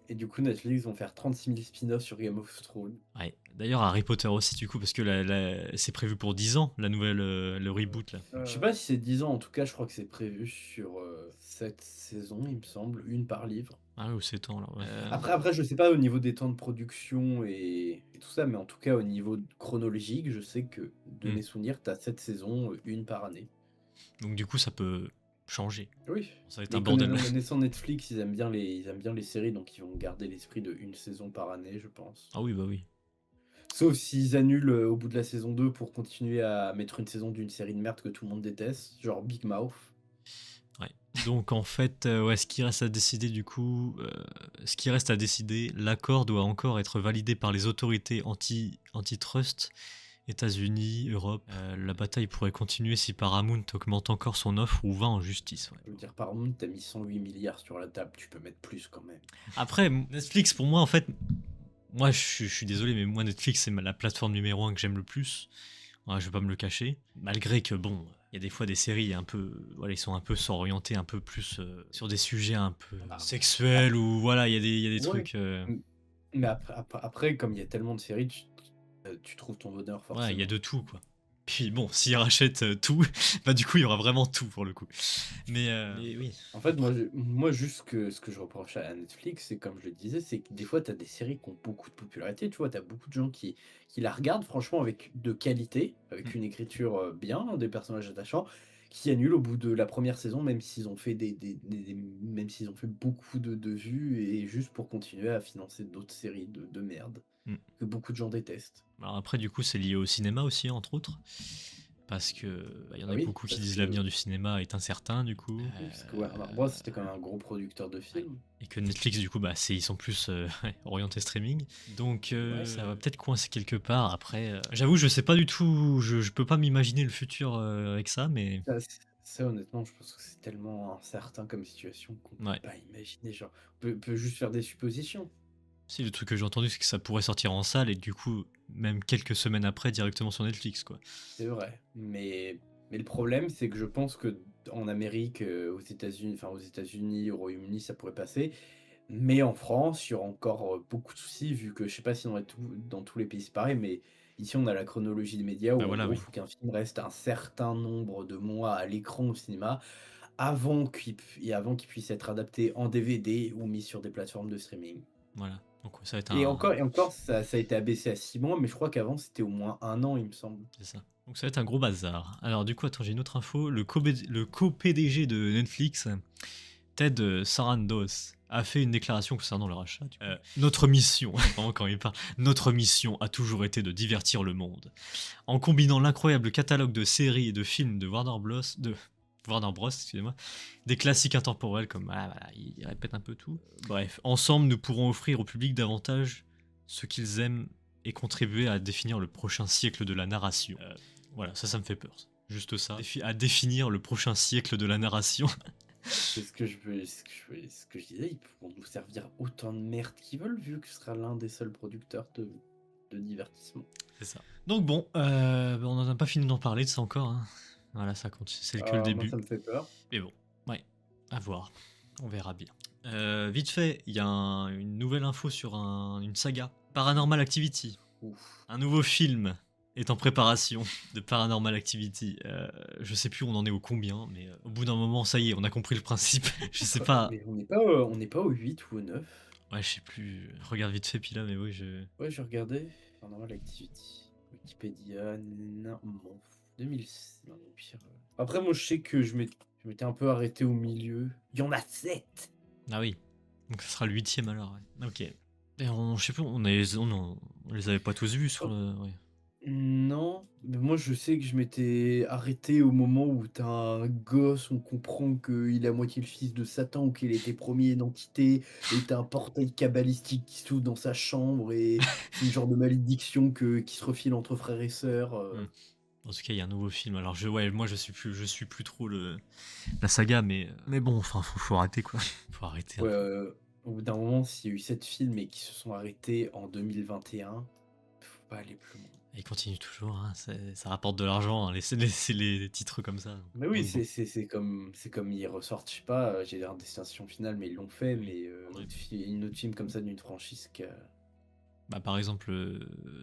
Et du coup, Netflix vont faire 36 000 spin-offs sur Game of Thrones.
Ouais. D'ailleurs, Harry Potter aussi, du coup, parce que c'est prévu pour 10 ans, la nouvelle, le reboot, là.
Je sais pas si c'est 10 ans, en tout cas, je crois que c'est prévu sur 7 saisons, il me semble, une par livre.
Ah, ou 7 ans, là, ouais.
Après, je sais pas au niveau des temps de production et tout ça, mais en tout cas, au niveau chronologique, je sais que de mes souvenirs, t'as 7 saisons, une par année.
Donc, du coup, ça peut changer.
Oui.
Ça va être
Mais
un bordel.
connaissant Netflix, ils aiment bien les séries, donc ils vont garder l'esprit de une saison par année, je pense.
Ah oui, bah oui.
Sauf s'ils annulent au bout de la saison 2 pour continuer à mettre une saison d'une série de merde que tout le monde déteste, genre Big Mouth.
Ouais. Donc en fait, ouais, ce qui reste à décider du coup, l'accord doit encore être validé par les autorités antitrust, États-Unis, Europe. La bataille pourrait continuer si Paramount augmente encore son offre ou va en justice. Ouais.
Je veux dire, Paramount, t'as mis 108 milliards sur la table, tu peux mettre plus quand même.
Après, Netflix, pour moi, en fait, moi je suis désolé, mais moi Netflix c'est la plateforme numéro 1 que j'aime le plus. Ouais, je vais pas me le cacher. Malgré que bon, Il y a des fois des séries un peu, voilà, ils sont un peu s'orienter un peu plus sur des sujets un peu
Bah,
sexuels ou voilà, il y a des
ouais.
trucs.
Mais après, comme il y a tellement de séries, tu trouves ton bonheur
Ouais, il y a
forcément.
de tout, quoi. Puis bon, s'ils rachètent tout, bah du coup, il y aura vraiment tout pour le coup. Mais oui.
En fait, moi juste ce que je reproche à Netflix, c'est comme je le disais, c'est que des fois, tu as des séries qui ont beaucoup de popularité, tu vois, tu as beaucoup de gens qui la regardent franchement avec de qualité, avec
Mm.
une écriture bien, des personnages attachants, qui annulent au bout de la première saison, même s'ils ont fait même s'ils ont fait beaucoup de vues, et juste pour continuer à financer d'autres séries de merde,
Mm.
que beaucoup de gens détestent.
Alors après, du coup, c'est lié au cinéma aussi, entre autres. Parce que il y en
Ah
a
oui,
beaucoup qui
parce
disent
que,
l'avenir du cinéma est incertain, du coup.
oui, parce que Warner Bros, c'était quand même un gros producteur de
Ouais.
films.
Et que Netflix, du coup, bah, ils sont plus orientés streaming. Donc,
Ouais.
ça va peut-être coincer quelque part. Après, j'avoue, je sais pas du tout. Je peux pas m'imaginer le futur avec ça, mais
Ça, honnêtement, je pense que c'est tellement incertain comme situation qu'on peut
ouais.
pas imaginer. Genre, on peut juste faire des suppositions.
Si le truc que j'ai entendu, c'est que ça pourrait sortir en salle et du coup, même quelques semaines après, directement sur Netflix, quoi.
C'est vrai. Mais le problème, c'est que je pense que en Amérique, aux États-Unis, au Royaume-Uni, ça pourrait passer. Mais en France, il y aura encore beaucoup de soucis, vu que je sais pas si dans tous les pays c'est pareil, mais ici on a la chronologie des médias
Bah
où en
voilà,
gros, il
oui.
faut qu'un film reste un certain nombre de mois à l'écran au cinéma avant qu'il puisse être adapté en DVD ou mis sur des plateformes de streaming.
Voilà. Donc ça va être
Et encore, ça a été abaissé à 6 mois, mais je crois qu'avant c'était au moins 1 an, il me semble.
c'est ça. Donc ça va être un gros bazar. Alors du coup, attends, j'ai une autre info. Le co-PDG de Netflix, Ted Sarandos, a fait une déclaration concernant le rachat. Notre mission, vraiment quand il parle, notre mission a toujours été de divertir le monde. En combinant l'incroyable catalogue de séries et de films de Warner Bros, excusez-moi, des classiques intemporels comme voilà, il répète un peu tout. Bref, ensemble, nous pourrons offrir au public davantage ce qu'ils aiment et contribuer à définir le prochain siècle de la narration. Voilà, ça me fait peur. Juste ça. À définir le prochain siècle de la narration.
C'est ce que je disais, ils pourront nous servir autant de merde qu'ils veulent, vu que ce sera l'un des seuls producteurs de divertissement.
C'est ça. Donc bon, on n'en a pas fini d'en parler de ça encore. Hein. Voilà, ça compte. C'est que le
Moi,
début.
ça me fait peur.
Mais bon, ouais, à voir. On verra bien. Vite fait, il y a une nouvelle info sur une saga. Paranormal Activity.
Ouf.
Un nouveau film est en préparation de Paranormal Activity. Je sais plus où on en est au combien, mais au bout d'un moment, ça y est, on a compris le principe. Je sais pas.
Mais on n'est pas au 8 ou au 9.
Ouais, je sais plus. Regarde vite fait, puis là, mais oui,
Ouais, je regardais. Paranormal Activity. Wikipédia. Non, bon. 2006. Non, au pire. Après, moi, je sais que je m'étais un peu arrêté au milieu. Il y en a 7.
Ah oui. Donc ça sera le 8ème alors, ouais. Ok. Et je sais plus, on les avait pas tous vus sur le. Ouais.
Non, mais moi je sais que je m'étais arrêté au moment où t'as un gosse, on comprend qu'il est à moitié le fils de Satan ou qu'il était première identité, et t'as un portail cabalistique qui s'ouvre dans sa chambre, et c'est une genre de malédiction qui se refile entre frères et sœurs.
Hmm. En tout cas, il y a un nouveau film. Alors, ouais, moi, je suis plus trop la saga, mais bon, enfin, faut arrêter quoi. Faut arrêter un
Ouais,
peu.
au bout d'un moment, s'il y a eu 7 films et qui se sont arrêtés en 2021, faut pas aller plus loin.
Et il continue toujours, hein, ça rapporte de l'argent, hein, laisser les titres comme ça.
Mais oui,
Donc bon.
c'est comme ils ressortent, je sais pas, j'ai dire Destination Finale, mais ils l'ont fait,
Oui.
mais
Ouais.
une autre film comme ça d'une franchise qui a...
Bah, par exemple,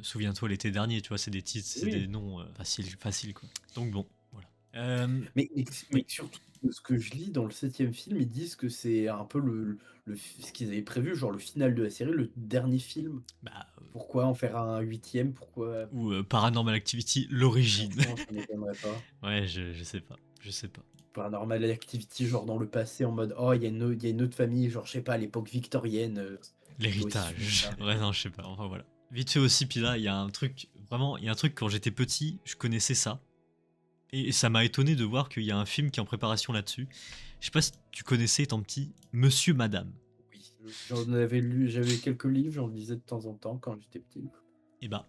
souviens-toi l'été dernier, tu vois, c'est des titres, c'est des
Oui,
noms faciles quoi. Donc bon, voilà.
mais
Oui.
surtout, ce que je lis dans le 7e film, ils disent que c'est un peu ce qu'ils avaient prévu, genre le final de la série, le dernier film.
Bah,
Pourquoi en faire un 8e? Pourquoi?
ou Paranormal Activity, l'origine.
Franchement, ça m'étonnerait pas.
Ouais, je sais pas, je sais pas.
Paranormal Activity, genre dans le passé, en mode, oh, il y a une autre famille, genre, je sais pas, à l'époque victorienne, qui doit aussi suivre
L'héritage.
ça.
Ouais, non, je sais pas. Enfin voilà. Vite fait aussi, puis là, il y a un truc, vraiment, il y a un truc quand j'étais petit, je connaissais ça. Et ça m'a étonné de voir qu'il y a un film qui est en préparation là-dessus. Je sais pas si tu connaissais étant petit, Monsieur Madame.
Oui, j'en avais lu, j'avais quelques livres, j'en lisais de temps en temps quand j'étais petit.
Et bah,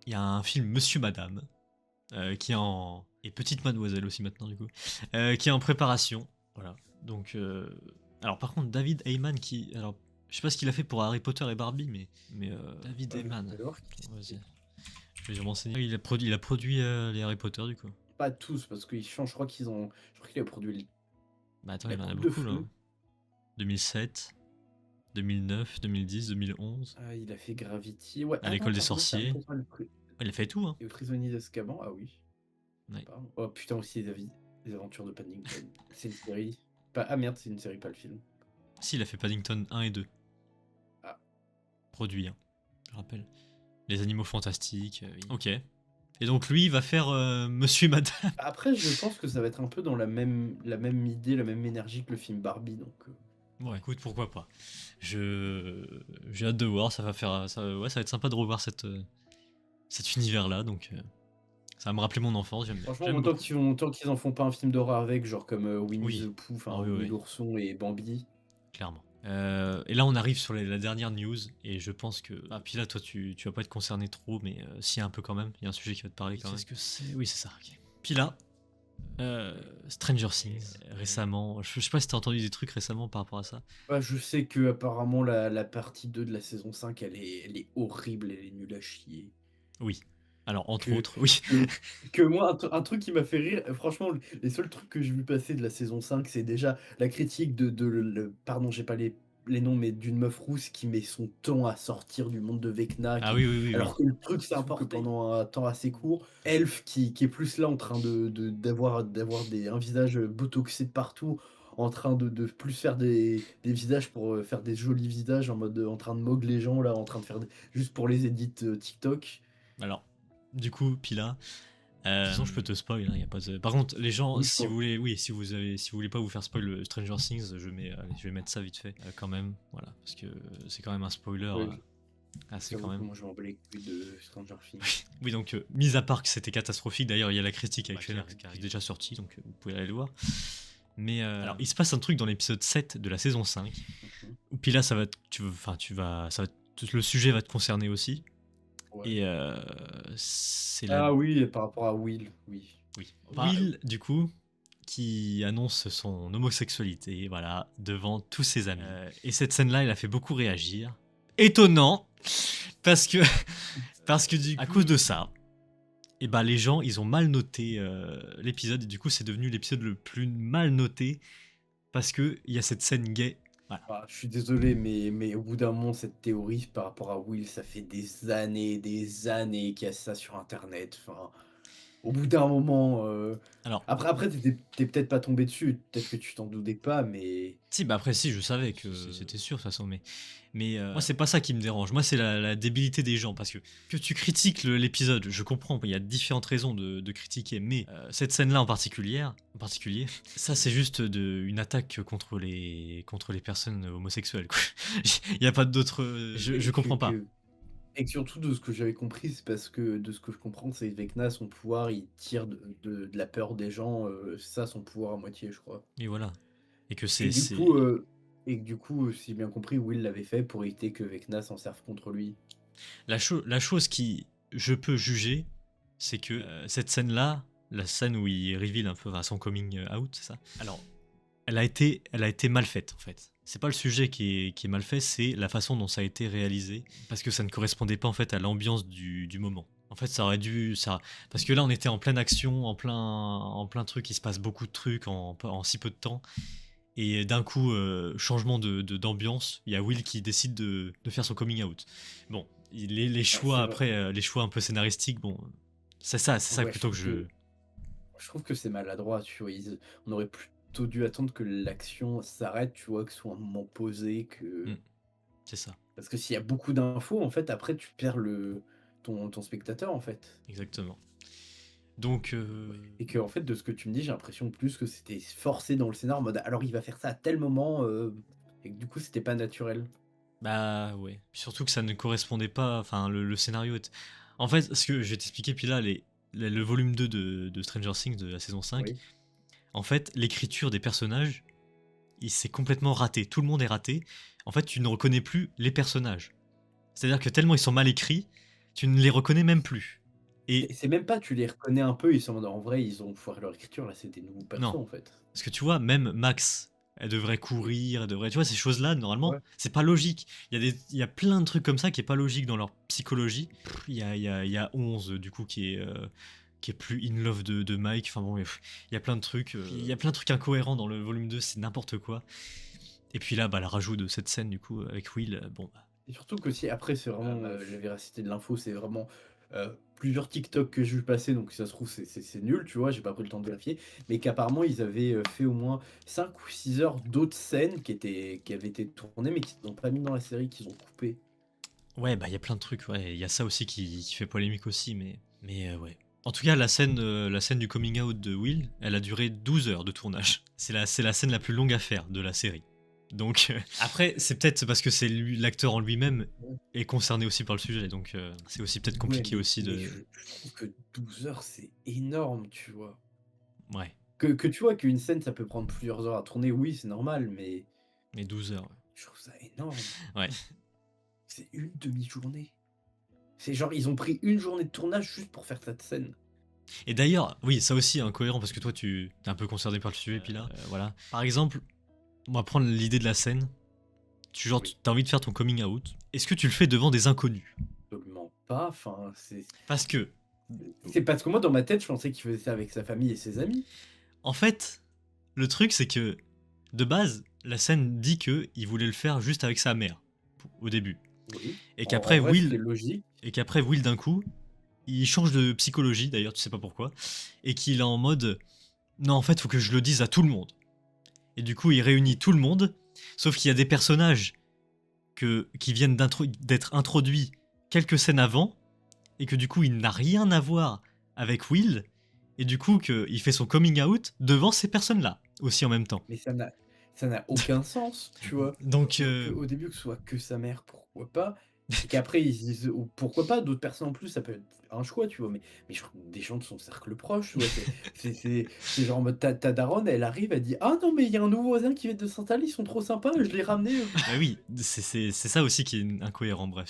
il y a un film Monsieur Madame qui est en. Et Petite Mademoiselle aussi maintenant, du coup. Qui est en préparation. Voilà. Donc. Alors par contre, David Heyman qui. Alors, je sais pas ce qu'il a fait pour Harry Potter et Barbie, mais David
Je
Heyman.
vais voir qui
Attends,
c'est.
vas-y. Je vais me renseigner. Il a produit les Harry Potter, du coup.
pas tous, parce qu'ils changent. Je crois qu'il a produit
Bah attends,
la
il y en a
Coupe de
beaucoup là.
Feu.
2007, 2009, 2010, 2011.
Ah, il a fait Gravity. Ouais,
À
ah non,
l'école des
pardon, c'est un
sorciers.
peu ça,
Il a fait tout, hein.
et le prisonnier d'Azkaban. Ah oui,
Ouais.
pardon. Oh putain, aussi les aventures de Paddington. C'est une série. Ah merde, c'est une série, pas le film.
Si, il a fait Paddington 1 et 2.
Ah.
Produit, hein, je rappelle. Les animaux fantastiques, oui. Ok. Et donc lui, il va faire Monsieur et Madame.
Après, je pense que ça va être un peu dans la même idée, la même énergie que le film Barbie, donc.
Bon, écoute, pourquoi pas. J'ai hâte de voir, ça va faire, ouais, ça va être sympa de revoir cet univers-là, donc ça va me rappeler mon enfance.
Franchement,
J'aime
moi,
beaucoup.
tant qu'ils en font pas un film d'horreur avec, genre comme Winnie
Oui.
the Pooh, enfin
Ah oui,
Winnie
oui.
l'ourson et Bambi.
Clairement. Et là, on arrive sur la dernière news, et je pense que. Ah, puis là, toi, tu vas pas être concerné trop, mais si, un peu quand même. Il y a un sujet qui va te parler quand même. Qu'est-ce que c'est? Oui, c'est ça, ok. Puis là, Stranger Things, récemment. Je sais pas si t'as entendu des trucs récemment par rapport à ça.
Bah, je sais que apparemment la partie 2 de la saison 5, elle est horrible, elle est nulle à chier.
Oui. Alors, entre
Que-
autres, oui.
Que moi, un truc qui m'a fait rire, franchement, les seuls trucs que j'ai vu passer de la saison 5, c'est déjà la critique pardon, j'ai pas les noms, mais d'une meuf rousse qui met son temps à sortir du monde de Vecna,
Ah oui, oui, oui, oui.
alors que le truc c'est important pendant un temps assez court. Elf qui est plus là en train d'avoir un visage botoxé de partout, en train de plus faire des visages pour faire des jolis visages en mode en train de mogue les gens là, en train de faire juste pour les edits TikTok.
Alors, du coup, puis là. De toute façon, je peux te spoil, hein, y a pas de... Par contre, les gens,
Oui,
si vous voulez, oui, si vous voulez pas vous faire spoil Stranger Things, allez, je vais mettre ça vite fait, quand même, voilà, parce que c'est quand même un spoiler
Ouais,
assez
j'avoue
quand
que
même.
moi je m'en bats les couilles de Stranger Things.
Oui, donc, mis à part que c'était catastrophique, d'ailleurs, il y a la critique actuelle
clair,
qui est déjà sortie, donc vous pouvez aller le voir. Mais alors, il se passe un truc dans l'épisode 7 de la saison 5,
Mhm.
où puis là, le sujet va te concerner aussi,
Ouais.
et c'est la
Ah oui, par rapport à Will, oui.
Oui. Will, du coup, qui annonce son homosexualité, voilà, devant tous ses amis. Et cette scène-là, elle a fait beaucoup réagir. Étonnant, parce que, à cause de ça, et bah les gens, ils ont mal noté l'épisode, et du coup, c'est devenu l'épisode le plus mal noté, parce que il y a cette scène gay. Voilà.
Ah, je suis désolé, mais au bout d'un moment, cette théorie par rapport à Will, ça fait des années qu'il y a ça sur Internet. Enfin, au bout d'un moment.
Alors,
Après t'es peut-être pas tombé dessus, peut-être que tu t'en doutais pas, mais.
si, bah après, si, je savais que c'était sûr, de toute façon, mais moi, c'est pas ça qui me dérange. Moi, c'est la débilité des gens, parce que tu critiques l'épisode, je comprends, il y a différentes raisons de critiquer, mais cette scène-là en particulier, ça, c'est juste une attaque contre les personnes homosexuelles, quoi. Il y a pas d'autre... je comprends pas.
Et que surtout, de ce que j'avais compris, c'est parce que de ce que je comprends, c'est que Vecna, son pouvoir, il tire de la peur des gens, c'est ça son pouvoir à moitié, je crois.
Et voilà. Et que
Et du coup, si j'ai bien compris, Will l'avait fait pour éviter que Vecna s'en serve contre lui.
La chose qui je peux juger, c'est que cette scène-là, la scène où il reveal un peu son coming out, c'est ça. Alors, elle a été mal faite en fait. C'est pas le sujet qui est mal fait, c'est la façon dont ça a été réalisé, parce que ça ne correspondait pas en fait à l'ambiance du moment. En fait, ça aurait dû parce que là, on était en pleine action, en plein truc, il se passe beaucoup de trucs en si peu de temps. Et d'un coup, changement d'ambiance, il y a Will qui décide de faire son coming out. Bon, les choix après, les choix un peu scénaristiques, bon, c'est ça
Ouais,
plutôt que je...
Je trouve que c'est maladroit, tu vois. On aurait plutôt dû attendre que l'action s'arrête, tu vois, que ce soit un moment posé, que.
C'est ça,
Parce que s'il y a beaucoup d'infos, en fait, après, tu perds ton spectateur, en fait.
exactement. Donc...
Et que, en fait, de ce que tu me dis, j'ai l'impression plus que c'était forcé dans le scénar, en mode alors il va faire ça à tel moment, et que du coup, c'était pas naturel.
Bah ouais. Puis surtout que ça ne correspondait pas, enfin le scénario est... En fait, ce que je vais t'expliquer, puis là, le volume 2 de Stranger Things de la saison 5,
Oui.
en fait, l'écriture des personnages, il s'est complètement raté. Tout le monde est raté. En fait, tu ne reconnais plus les personnages. C'est-à-dire que tellement ils sont mal écrits, tu ne les reconnais même plus.
Et c'est même pas, tu les reconnais un peu, ils sont en vrai, ils ont foiré leur écriture, là, c'est des nouveaux persos,
Non.
en fait.
Parce que tu vois, même Max, elle devrait courir, elle devrait... Tu vois, ces choses-là, normalement,
Ouais.
c'est pas logique. Il y a plein de trucs comme ça qui est pas logique dans leur psychologie. Il y a 11, du coup, qui est qui est plus in love de Mike. Enfin bon, il y a plein de trucs. Il y a plein de trucs incohérents dans le volume 2, c'est n'importe quoi. Et puis là, le rajout de cette scène, du coup, avec Will, bon, bah,
Et surtout qu'aussi, après, c'est vraiment la véracité de l'info, c'est vraiment plusieurs TikTok que j'ai vu passer, donc si ça se trouve, c'est nul, tu vois, j'ai pas pris le temps de vérifier, mais qu'apparemment, ils avaient fait au moins 5 ou 6 heures d'autres scènes qui avaient été tournées, mais qu'ils n'ont pas mis dans la série, qu'ils ont coupé.
ouais, bah il y a plein de trucs, ouais. Il y a ça aussi qui fait polémique aussi, mais ouais. En tout cas, la scène du coming out de Will, elle a duré 12 heures de tournage. C'est la scène la plus longue à faire de la série. Donc après, c'est peut-être parce que c'est l'acteur en lui-même est concerné aussi par le sujet, donc c'est aussi peut-être compliqué aussi
mais
de.
je trouve que 12 heures, c'est énorme, tu vois.
Ouais,
Que tu vois qu'une scène, ça peut prendre plusieurs heures à tourner, oui, c'est normal,
mais 12 heures,
je trouve ça énorme.
ouais.
C'est une demi-journée. C'est genre, ils ont pris une journée de tournage juste pour faire cette scène.
Et d'ailleurs, oui, ça aussi est incohérent parce que toi, tu es un peu concerné par le sujet, puis là, voilà. Par exemple, on va prendre l'idée de la scène. Genre,
Oui.
t'as envie de faire ton coming out. Est-ce que tu le fais devant des inconnus?
Absolument pas, enfin,
Parce que,
c'est parce que moi, dans ma tête, je pensais qu'il faisait ça avec sa famille et ses amis.
en fait, le truc, c'est que, de base, la scène dit que il voulait le faire juste avec sa mère, au début.
Oui.
Et
En
qu'après,
vrai, ce qui est
Will,
logique.
d'un coup, il change de psychologie, d'ailleurs, tu sais pas pourquoi, et qu'il est en mode, non, en fait, faut que je le dise à tout le monde. Et du coup, il réunit tout le monde, sauf qu'il y a des personnages qui viennent d'être introduits quelques scènes avant, et que du coup, il n'a rien à voir avec Will, et du coup, il fait son coming out devant ces personnes-là, aussi en même temps.
Mais ça n'a aucun sens, tu vois.
Donc,
Au début, que ce soit que sa mère, pourquoi pas. Et qu'après, ils se disent, ou pourquoi pas, d'autres personnes en plus, ça peut être un choix, tu vois. Mais je trouve des gens de son cercle proche, tu vois. C'est genre en mode, ta daronne, elle arrive, elle dit, ah non, mais il y a un nouveau voisin qui vient de s'installer, ils sont trop sympas, je l'ai ramené.
bah oui, c'est ça aussi qui est incohérent, bref,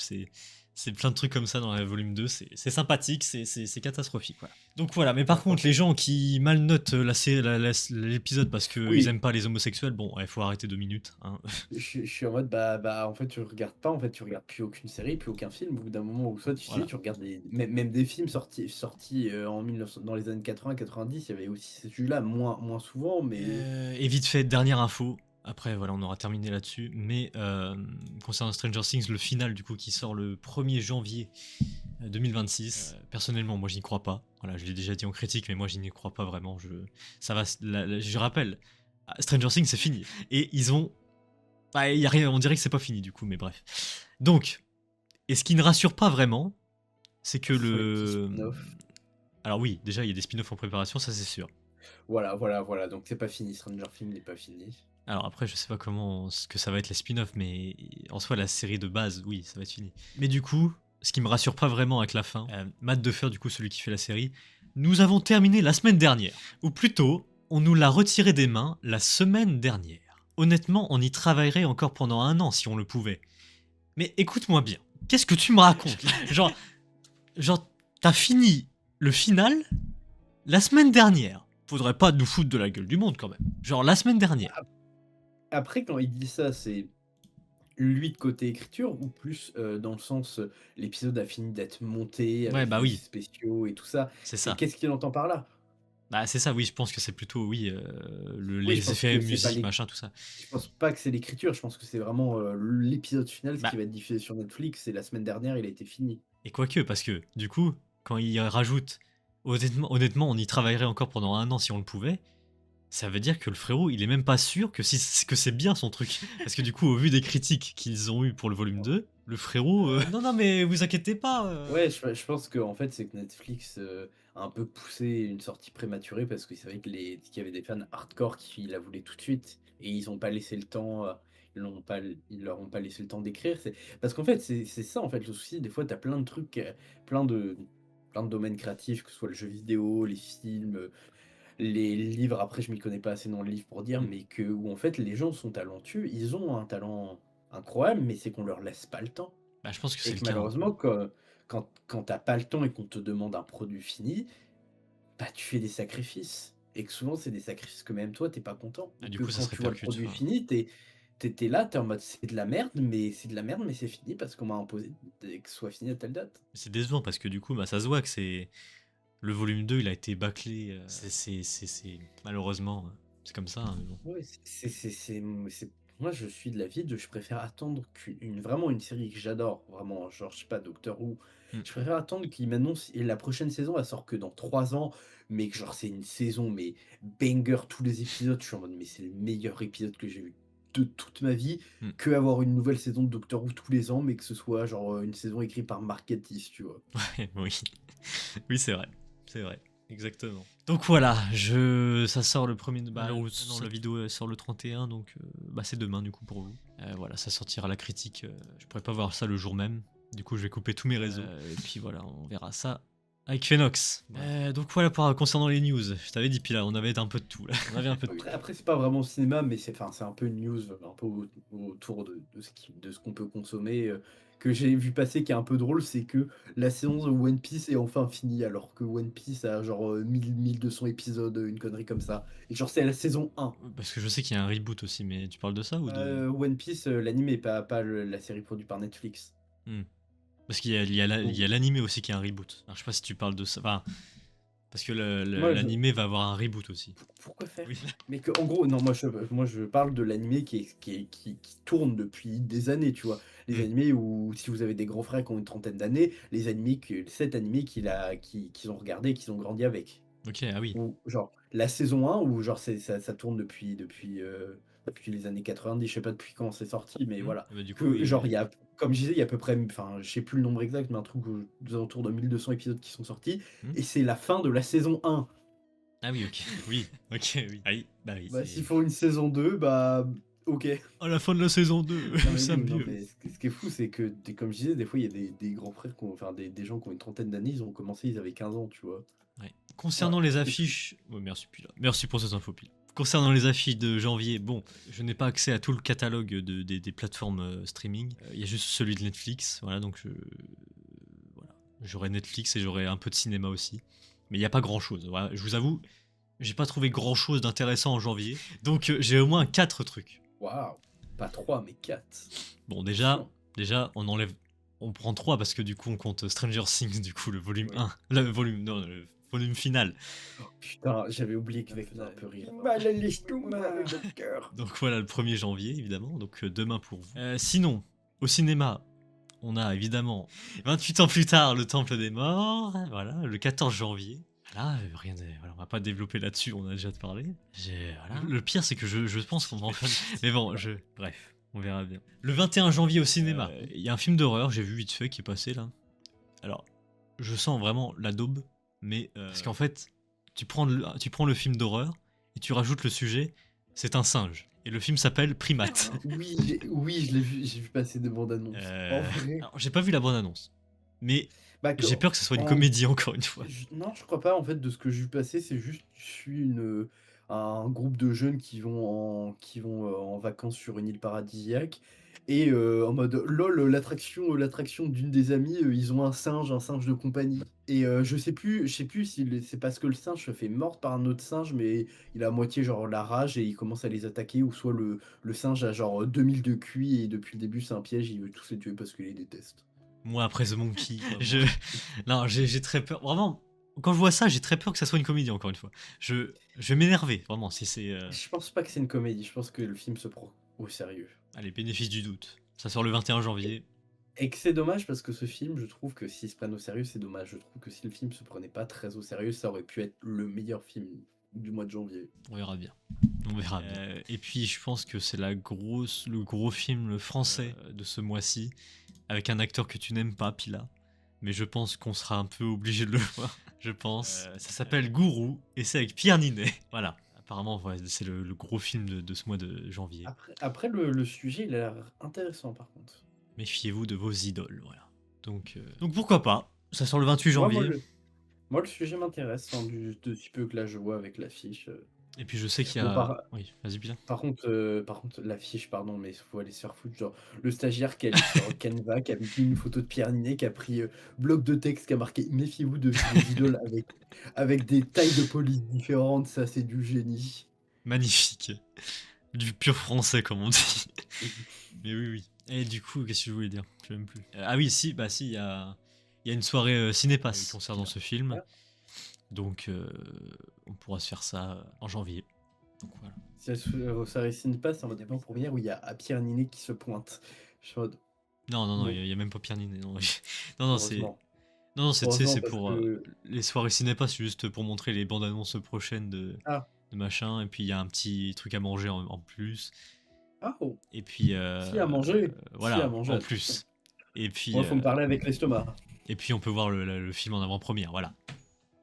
c'est plein de trucs comme ça dans le volume 2, c'est sympathique, c'est catastrophique. Voilà. Donc voilà, mais par contre, les gens qui mal notent l'épisode parce qu'ils
Oui,
aiment pas les homosexuels, bon, il faut arrêter 2 minutes. Hein.
je suis en mode, en fait, tu regardes pas, en fait, tu regardes plus aucune série, plus aucun film. Au bout d'un moment où soit tu sais,
Voilà.
tu regardes même des films sortis en 1900, dans les années 80-90, il y avait aussi ces sujets-là, moins souvent, mais
Et vite fait, dernière info. Après, voilà, on aura terminé là-dessus. Mais concernant Stranger Things, le final, du coup, qui sort le 1er janvier 2026, personnellement, moi, je n'y crois pas. Voilà, je l'ai déjà dit en critique, mais moi, je n'y crois pas vraiment. Je rappelle, Stranger Things, c'est fini. Et ils ont. Bah, y a rien, on dirait que c'est pas fini, du coup, mais bref. Donc, et ce qui ne rassure pas vraiment, c'est que
ce sont les petits
le.
spin-offs.
Alors, oui, déjà, il y a des spin-offs en préparation, ça, c'est sûr.
Voilà, donc c'est pas fini, Stranger Things n'est pas fini.
Alors après, je sais pas ce que ça va être les spin-offs, mais en soi, la série de base, oui, ça va être fini. Mais du coup, ce qui me rassure pas vraiment avec la fin, Matt Duffer, du coup, celui qui fait la série, nous avons terminé la semaine dernière. Ou plutôt, on nous l'a retiré des mains la semaine dernière. Honnêtement, on y travaillerait encore pendant 1 an si on le pouvait. Mais écoute-moi bien, qu'est-ce que tu me racontes là genre, t'as fini le final la semaine dernière. Faudrait pas nous foutre de la gueule du monde quand même. Genre la semaine dernière.
Après, quand il dit ça, c'est lui de côté écriture ou plus dans le sens l'épisode a fini d'être monté
Ouais,
avec
bah
les effets
oui,
spéciaux et tout ça.
c'est ça.
Qu'est-ce qu'il entend par là?
Bah c'est ça, oui, je pense que c'est plutôt, oui,
Oui, je
les
pense
effets
que c'est pas
musique, machin, tout ça.
je pense pas que c'est l'écriture, je pense que c'est vraiment l'épisode final, ce qui
Bah,
va être diffusé sur Netflix. Et la semaine dernière, il a été fini.
et quoique, parce que, du coup, quand il rajoute, honnêtement, on y travaillerait encore pendant 1 an si on le pouvait, ça veut dire que le frérot, il est même pas sûr que c'est bien son truc. Parce que du coup, au vu des critiques qu'ils ont eues pour le volume 2, le frérot... Non, non, mais vous inquiétez pas.
Ouais, je pense que en fait, c'est que Netflix a un peu poussé une sortie prématurée parce que c'est vrai qu'il y avait des fans hardcore qui la voulaient tout de suite et ils ont pas laissé le temps, ils leur ont pas laissé le temps d'écrire. Parce qu'en fait, c'est ça en fait le souci. Des fois, tu as plein de trucs, plein de, plein de domaines créatifs, que ce soit le jeu vidéo, les films, les livres. Après, je m'y connais pas assez dans le livre pour dire,
Mm.
mais où en fait, les gens sont talentueux, ils ont un talent incroyable, mais c'est qu'on leur laisse pas le temps.
Bah, je pense que c'est
Et
le
que
cas. Hein.
malheureusement, quand tu pas le temps et qu'on te demande un produit fini, bah, tu fais des sacrifices. Et que souvent, c'est des sacrifices que même toi, t'es pas content.
Ah,
Ou
du
que
coup, ça
quand
se
tu vois le
répercute.
produit
Enfin,
fini, t'es là, t'es en mode c'est de la merde, mais c'est fini parce qu'on m'a imposé que ce soit fini à telle date.
c'est décevant parce que du coup, bah, ça se voit que c'est... Le volume 2, il a été bâclé. Malheureusement, c'est comme ça, hein, mais bon.
Ouais, moi, je suis de l'avis de je préfère attendre vraiment une série que j'adore, vraiment, genre, je sais pas, Doctor Who.
Mm.
Je préfère attendre qu'il m'annonce et la prochaine saison, elle sort que dans 3 ans, mais que genre, c'est une saison, mais banger, tous les épisodes. Je suis en mode, mais c'est le meilleur épisode que j'ai vu de toute ma vie,
Mm.
que avoir une nouvelle saison de Doctor Who tous les ans, mais que ce soit genre une saison écrite par Mark Gatiss, tu vois.
Oui, oui, c'est vrai. C'est vrai. Exactement. Donc voilà, ça sort le premier de non, la vidéo sort le 31, donc c'est demain du coup pour vous. Voilà, ça sortira la critique. Je pourrais pas voir ça le jour même. Du coup, je vais couper tous mes réseaux. Et puis voilà, on verra ça avec Phénox. Donc voilà concernant les news. Je t'avais dit, puis là, on avait un peu de tout. Là. On avait un peu de tout.
Après, c'est pas vraiment au cinéma, mais c'est un peu une news un peu autour de ce qu'on peut consommer. Que j'ai vu passer qui est un peu drôle, c'est que la saison de One Piece est enfin finie, alors que One Piece a genre 1200 épisodes, une connerie comme ça. Et genre, c'est la saison 1.
Parce que je sais qu'il y a un reboot aussi, mais tu parles de ça ou de.
One Piece, l'anime, pas la série produite par Netflix.
Parce qu'il y a l'animé aussi qui est un reboot. Alors, je sais pas si tu parles de ça. Enfin, parce que l'animé va avoir un reboot aussi.
Pourquoi faire?
Oui.
Mais que, en gros, non, moi je parle de l'animé qui tourne depuis des années, tu vois. Les animés où, si vous avez des grands frères qui ont une trentaine d'années, cet animé qu'ils ont regardé, qu'ils ont grandi avec.
Ok, ah oui.
Ou genre la saison 1, où genre ça tourne depuis les années 90, je sais pas depuis quand c'est sorti, mais voilà.
Bah, du coup,
Genre, il y a, comme je disais, il y a à peu près, enfin, je sais plus le nombre exact, mais un truc aux alentours de 1200 épisodes qui sont sortis, et c'est la fin de la saison 1.
Ah oui, ok. Oui, ok, oui. Ah oui, bah oui.
Bah, s'ils font une saison 2, bah, ok.
À la fin de la saison 2,
Non, mais
ça
oui, non,
mieux.
mais ce qui est fou, c'est que, comme je disais, des fois, il y a des grands frères, enfin, des gens qui ont une trentaine d'années, ils ont commencé, ils avaient 15 ans, tu vois.
Ouais. Concernant les affiches. Merci, Pila. Merci pour cette info, Pila. Concernant les affiches de janvier, bon, je n'ai pas accès à tout le catalogue des plateformes streaming. Il y a juste celui de Netflix, voilà, donc voilà. J'aurai Netflix et j'aurai un peu de cinéma aussi. Mais il n'y a pas grand-chose. Voilà, je vous avoue, j'ai pas trouvé grand-chose d'intéressant en janvier. Donc j'ai au moins 4 trucs.
Waouh. Pas 3, mais 4.
Bon, déjà, on prend 3 parce que du coup, on compte Stranger Things, du coup, le volume 1. Le volume final.
Oh, putain, j'avais oublié que ça un peu rire.
Mal à l'estomac.
Le cœur.
Donc voilà, le 1er janvier, évidemment. Donc demain pour vous. Sinon, au cinéma, on a évidemment 28 ans plus tard, Le Temple des Morts. Voilà, le 14 janvier. Voilà, voilà, on va pas développer là-dessus, on a déjà parlé. Voilà. Le pire, c'est que je pense qu'on va en faire. Mais bon, bref, on verra bien. Le 21 janvier au cinéma, il y a un film d'horreur, j'ai vu vite fait, qui est passé là. Alors, je sens vraiment la daube, mais parce qu'en fait, tu prends le film d'horreur et tu rajoutes le sujet, c'est un singe. Et le film s'appelle Primate.
Oui, je l'ai vu, j'ai vu passer des bandes annonces. En vrai.
Alors, j'ai pas vu la bande annonce, mais
Bah,
j'ai peur que ce soit une comédie encore une fois.
Non, je crois pas. En fait, de ce que j'ai vu passer, c'est juste je suis un groupe de jeunes qui vont en vacances sur une île paradisiaque et en mode lol, l'attraction d'une des amies, ils ont un singe de compagnie et je sais plus si c'est parce que le singe se fait mordre par un autre singe, mais il a à moitié genre la rage et il commence à les attaquer, ou soit le singe a genre 2000 de QI et depuis le début c'est un piège, il veut tous les tuer parce qu'il les déteste.
Moi, après The Monkey, non, j'ai très peur. Vraiment, quand je vois ça, j'ai très peur que ça soit une comédie, encore une fois. Je vais m'énerver, vraiment, si c'est...
Je pense pas que c'est une comédie, je pense que le film se prend au sérieux.
Allez, bénéfice du doute. Ça sort le 21 janvier.
Et que c'est dommage parce que ce film, je trouve que s'ils se prennent au sérieux, c'est dommage. Je trouve que si le film se prenait pas très au sérieux, ça aurait pu être le meilleur film du mois de janvier.
On verra bien. On verra bien. Et puis, je pense que c'est le gros film français de ce mois-ci, avec un acteur que tu n'aimes pas, Pila. Mais je pense qu'on sera un peu obligé de le voir. Je pense. Ça s'appelle Gourou et c'est avec Pierre Ninet. Voilà. Apparemment, ouais, c'est le gros film de ce mois de janvier.
Après le sujet, il a l'air intéressant par contre.
Méfiez-vous de vos idoles, voilà. Donc pourquoi pas. Ça sort le 28 janvier.
Moi, le sujet m'intéresse, hein, de si peu que là je vois avec l'affiche.
Et puis je sais qu'il y a... Oui, vas-y bien.
Par contre, l'affiche, pardon, mais il faut aller se faire foutre. Genre, le stagiaire qui est allé sur Canva, qui a mis une photo de Pierre Ninet, qui a pris bloc de texte, qui a marqué méfiez-vous de vos idoles avec des tailles de police différentes, ça c'est du génie.
Magnifique. Du pur français, comme on dit. Mais oui. Et du coup, qu'est-ce que je voulais dire? Je sais même plus. Ah oui, si, il y a une soirée cinépass concernant ce film. Donc on pourra se faire ça en janvier. Donc voilà.
Si ça récine pas, c'est en mode première où il y a Pierre Ninet qui se pointe. Je suis en mode,
Non,
bon,
il y a même pas Pierre Ninet. Non, non, c'est.
heureusement.
Non, tu sais,
Heureusement,
c'est
parce
pour
que...
les soirées ciné pas, c'est juste pour montrer les bandes annonces prochaines
Ah,
de machin. Et puis il y a un petit truc à manger en plus.
ah, oh.
Et puis
Si à manger. Si à
voilà,
manger.
en plus. Et puis,
Bon, faut me parler avec l'estomac.
et puis on peut voir le film en avant-première, voilà.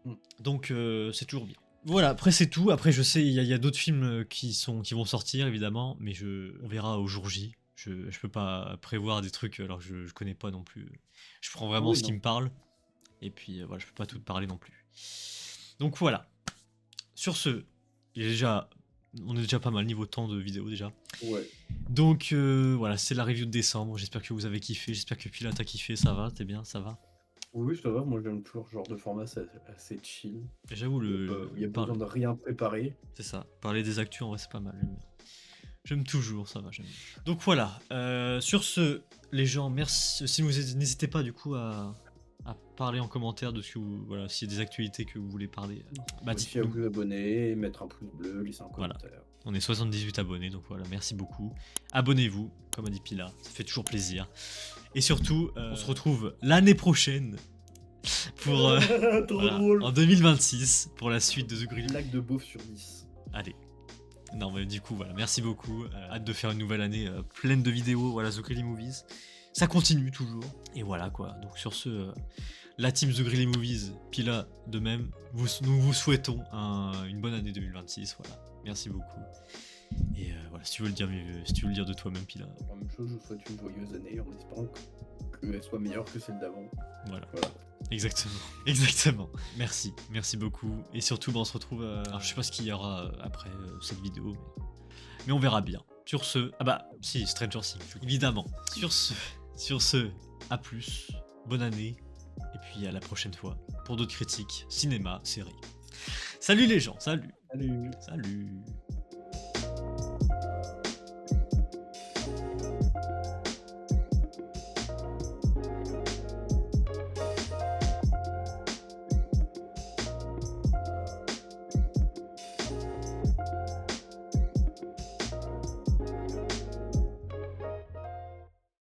Mm.
Donc c'est toujours bien. Voilà, après c'est tout. Après je sais, il y a d'autres films qui vont sortir évidemment, mais on verra au jour J. Je peux pas prévoir des trucs alors que je connais pas non plus. Je prends vraiment
Oui,
ce qui
non.
me parle. Et puis voilà, je peux pas tout parler non plus. Donc voilà. Sur ce, on est déjà pas mal niveau temps de vidéo déjà.
Ouais.
Donc voilà, c'est la review de décembre. J'espère que vous avez kiffé. J'espère que Pilat a kiffé. Ça va, t'es bien, ça va.
Oui, ça va. Moi, j'aime toujours ce genre de format, c'est assez chill.
J'avoue,
Il y a besoin de rien préparer.
C'est ça. Parler des actus, en vrai, c'est pas mal. J'aime toujours, ça va, j'aime. Donc voilà. Sur ce, les gens, merci. Si vous n'hésitez pas du coup à parler en commentaire de ce que vous, voilà, s'il y a des actualités que vous voulez parler. Bah
Aussi à
dites-nous.
vous abonner, mettre un pouce bleu, laisser un
Voilà.
commentaire.
On est 78 abonnés, donc voilà, merci beaucoup. Abonnez-vous, comme a dit Pila, ça fait toujours plaisir. Et surtout, on se retrouve l'année prochaine pour
Trop
voilà,
drôle.
en 2026 pour la suite de The Grill.
Blague de beauf sur 10.
Allez. Non mais du coup voilà, merci beaucoup. Hâte de faire une nouvelle année pleine de vidéos, voilà, The Grilly Movies. Ça continue toujours. Et voilà quoi. Donc sur ce, la team The Grilly Movies, Pila de même, nous vous souhaitons une bonne année 2026. Voilà. Merci beaucoup. Et voilà, si tu veux le dire de toi-même, Pila.
La même chose, je vous souhaite une joyeuse année en espérant qu'elle soit meilleure que celle d'avant.
Voilà. Exactement. Exactement. Merci beaucoup. Et surtout, on se retrouve. Alors, je sais pas ce qu'il y aura après cette vidéo, mais on verra bien. Sur ce, ah bah, si, Stranger Things, évidemment. Sur ce, à plus, bonne année, et puis à la prochaine fois pour d'autres critiques, cinéma, séries. Salut les gens, salut.
Salut.
Salut.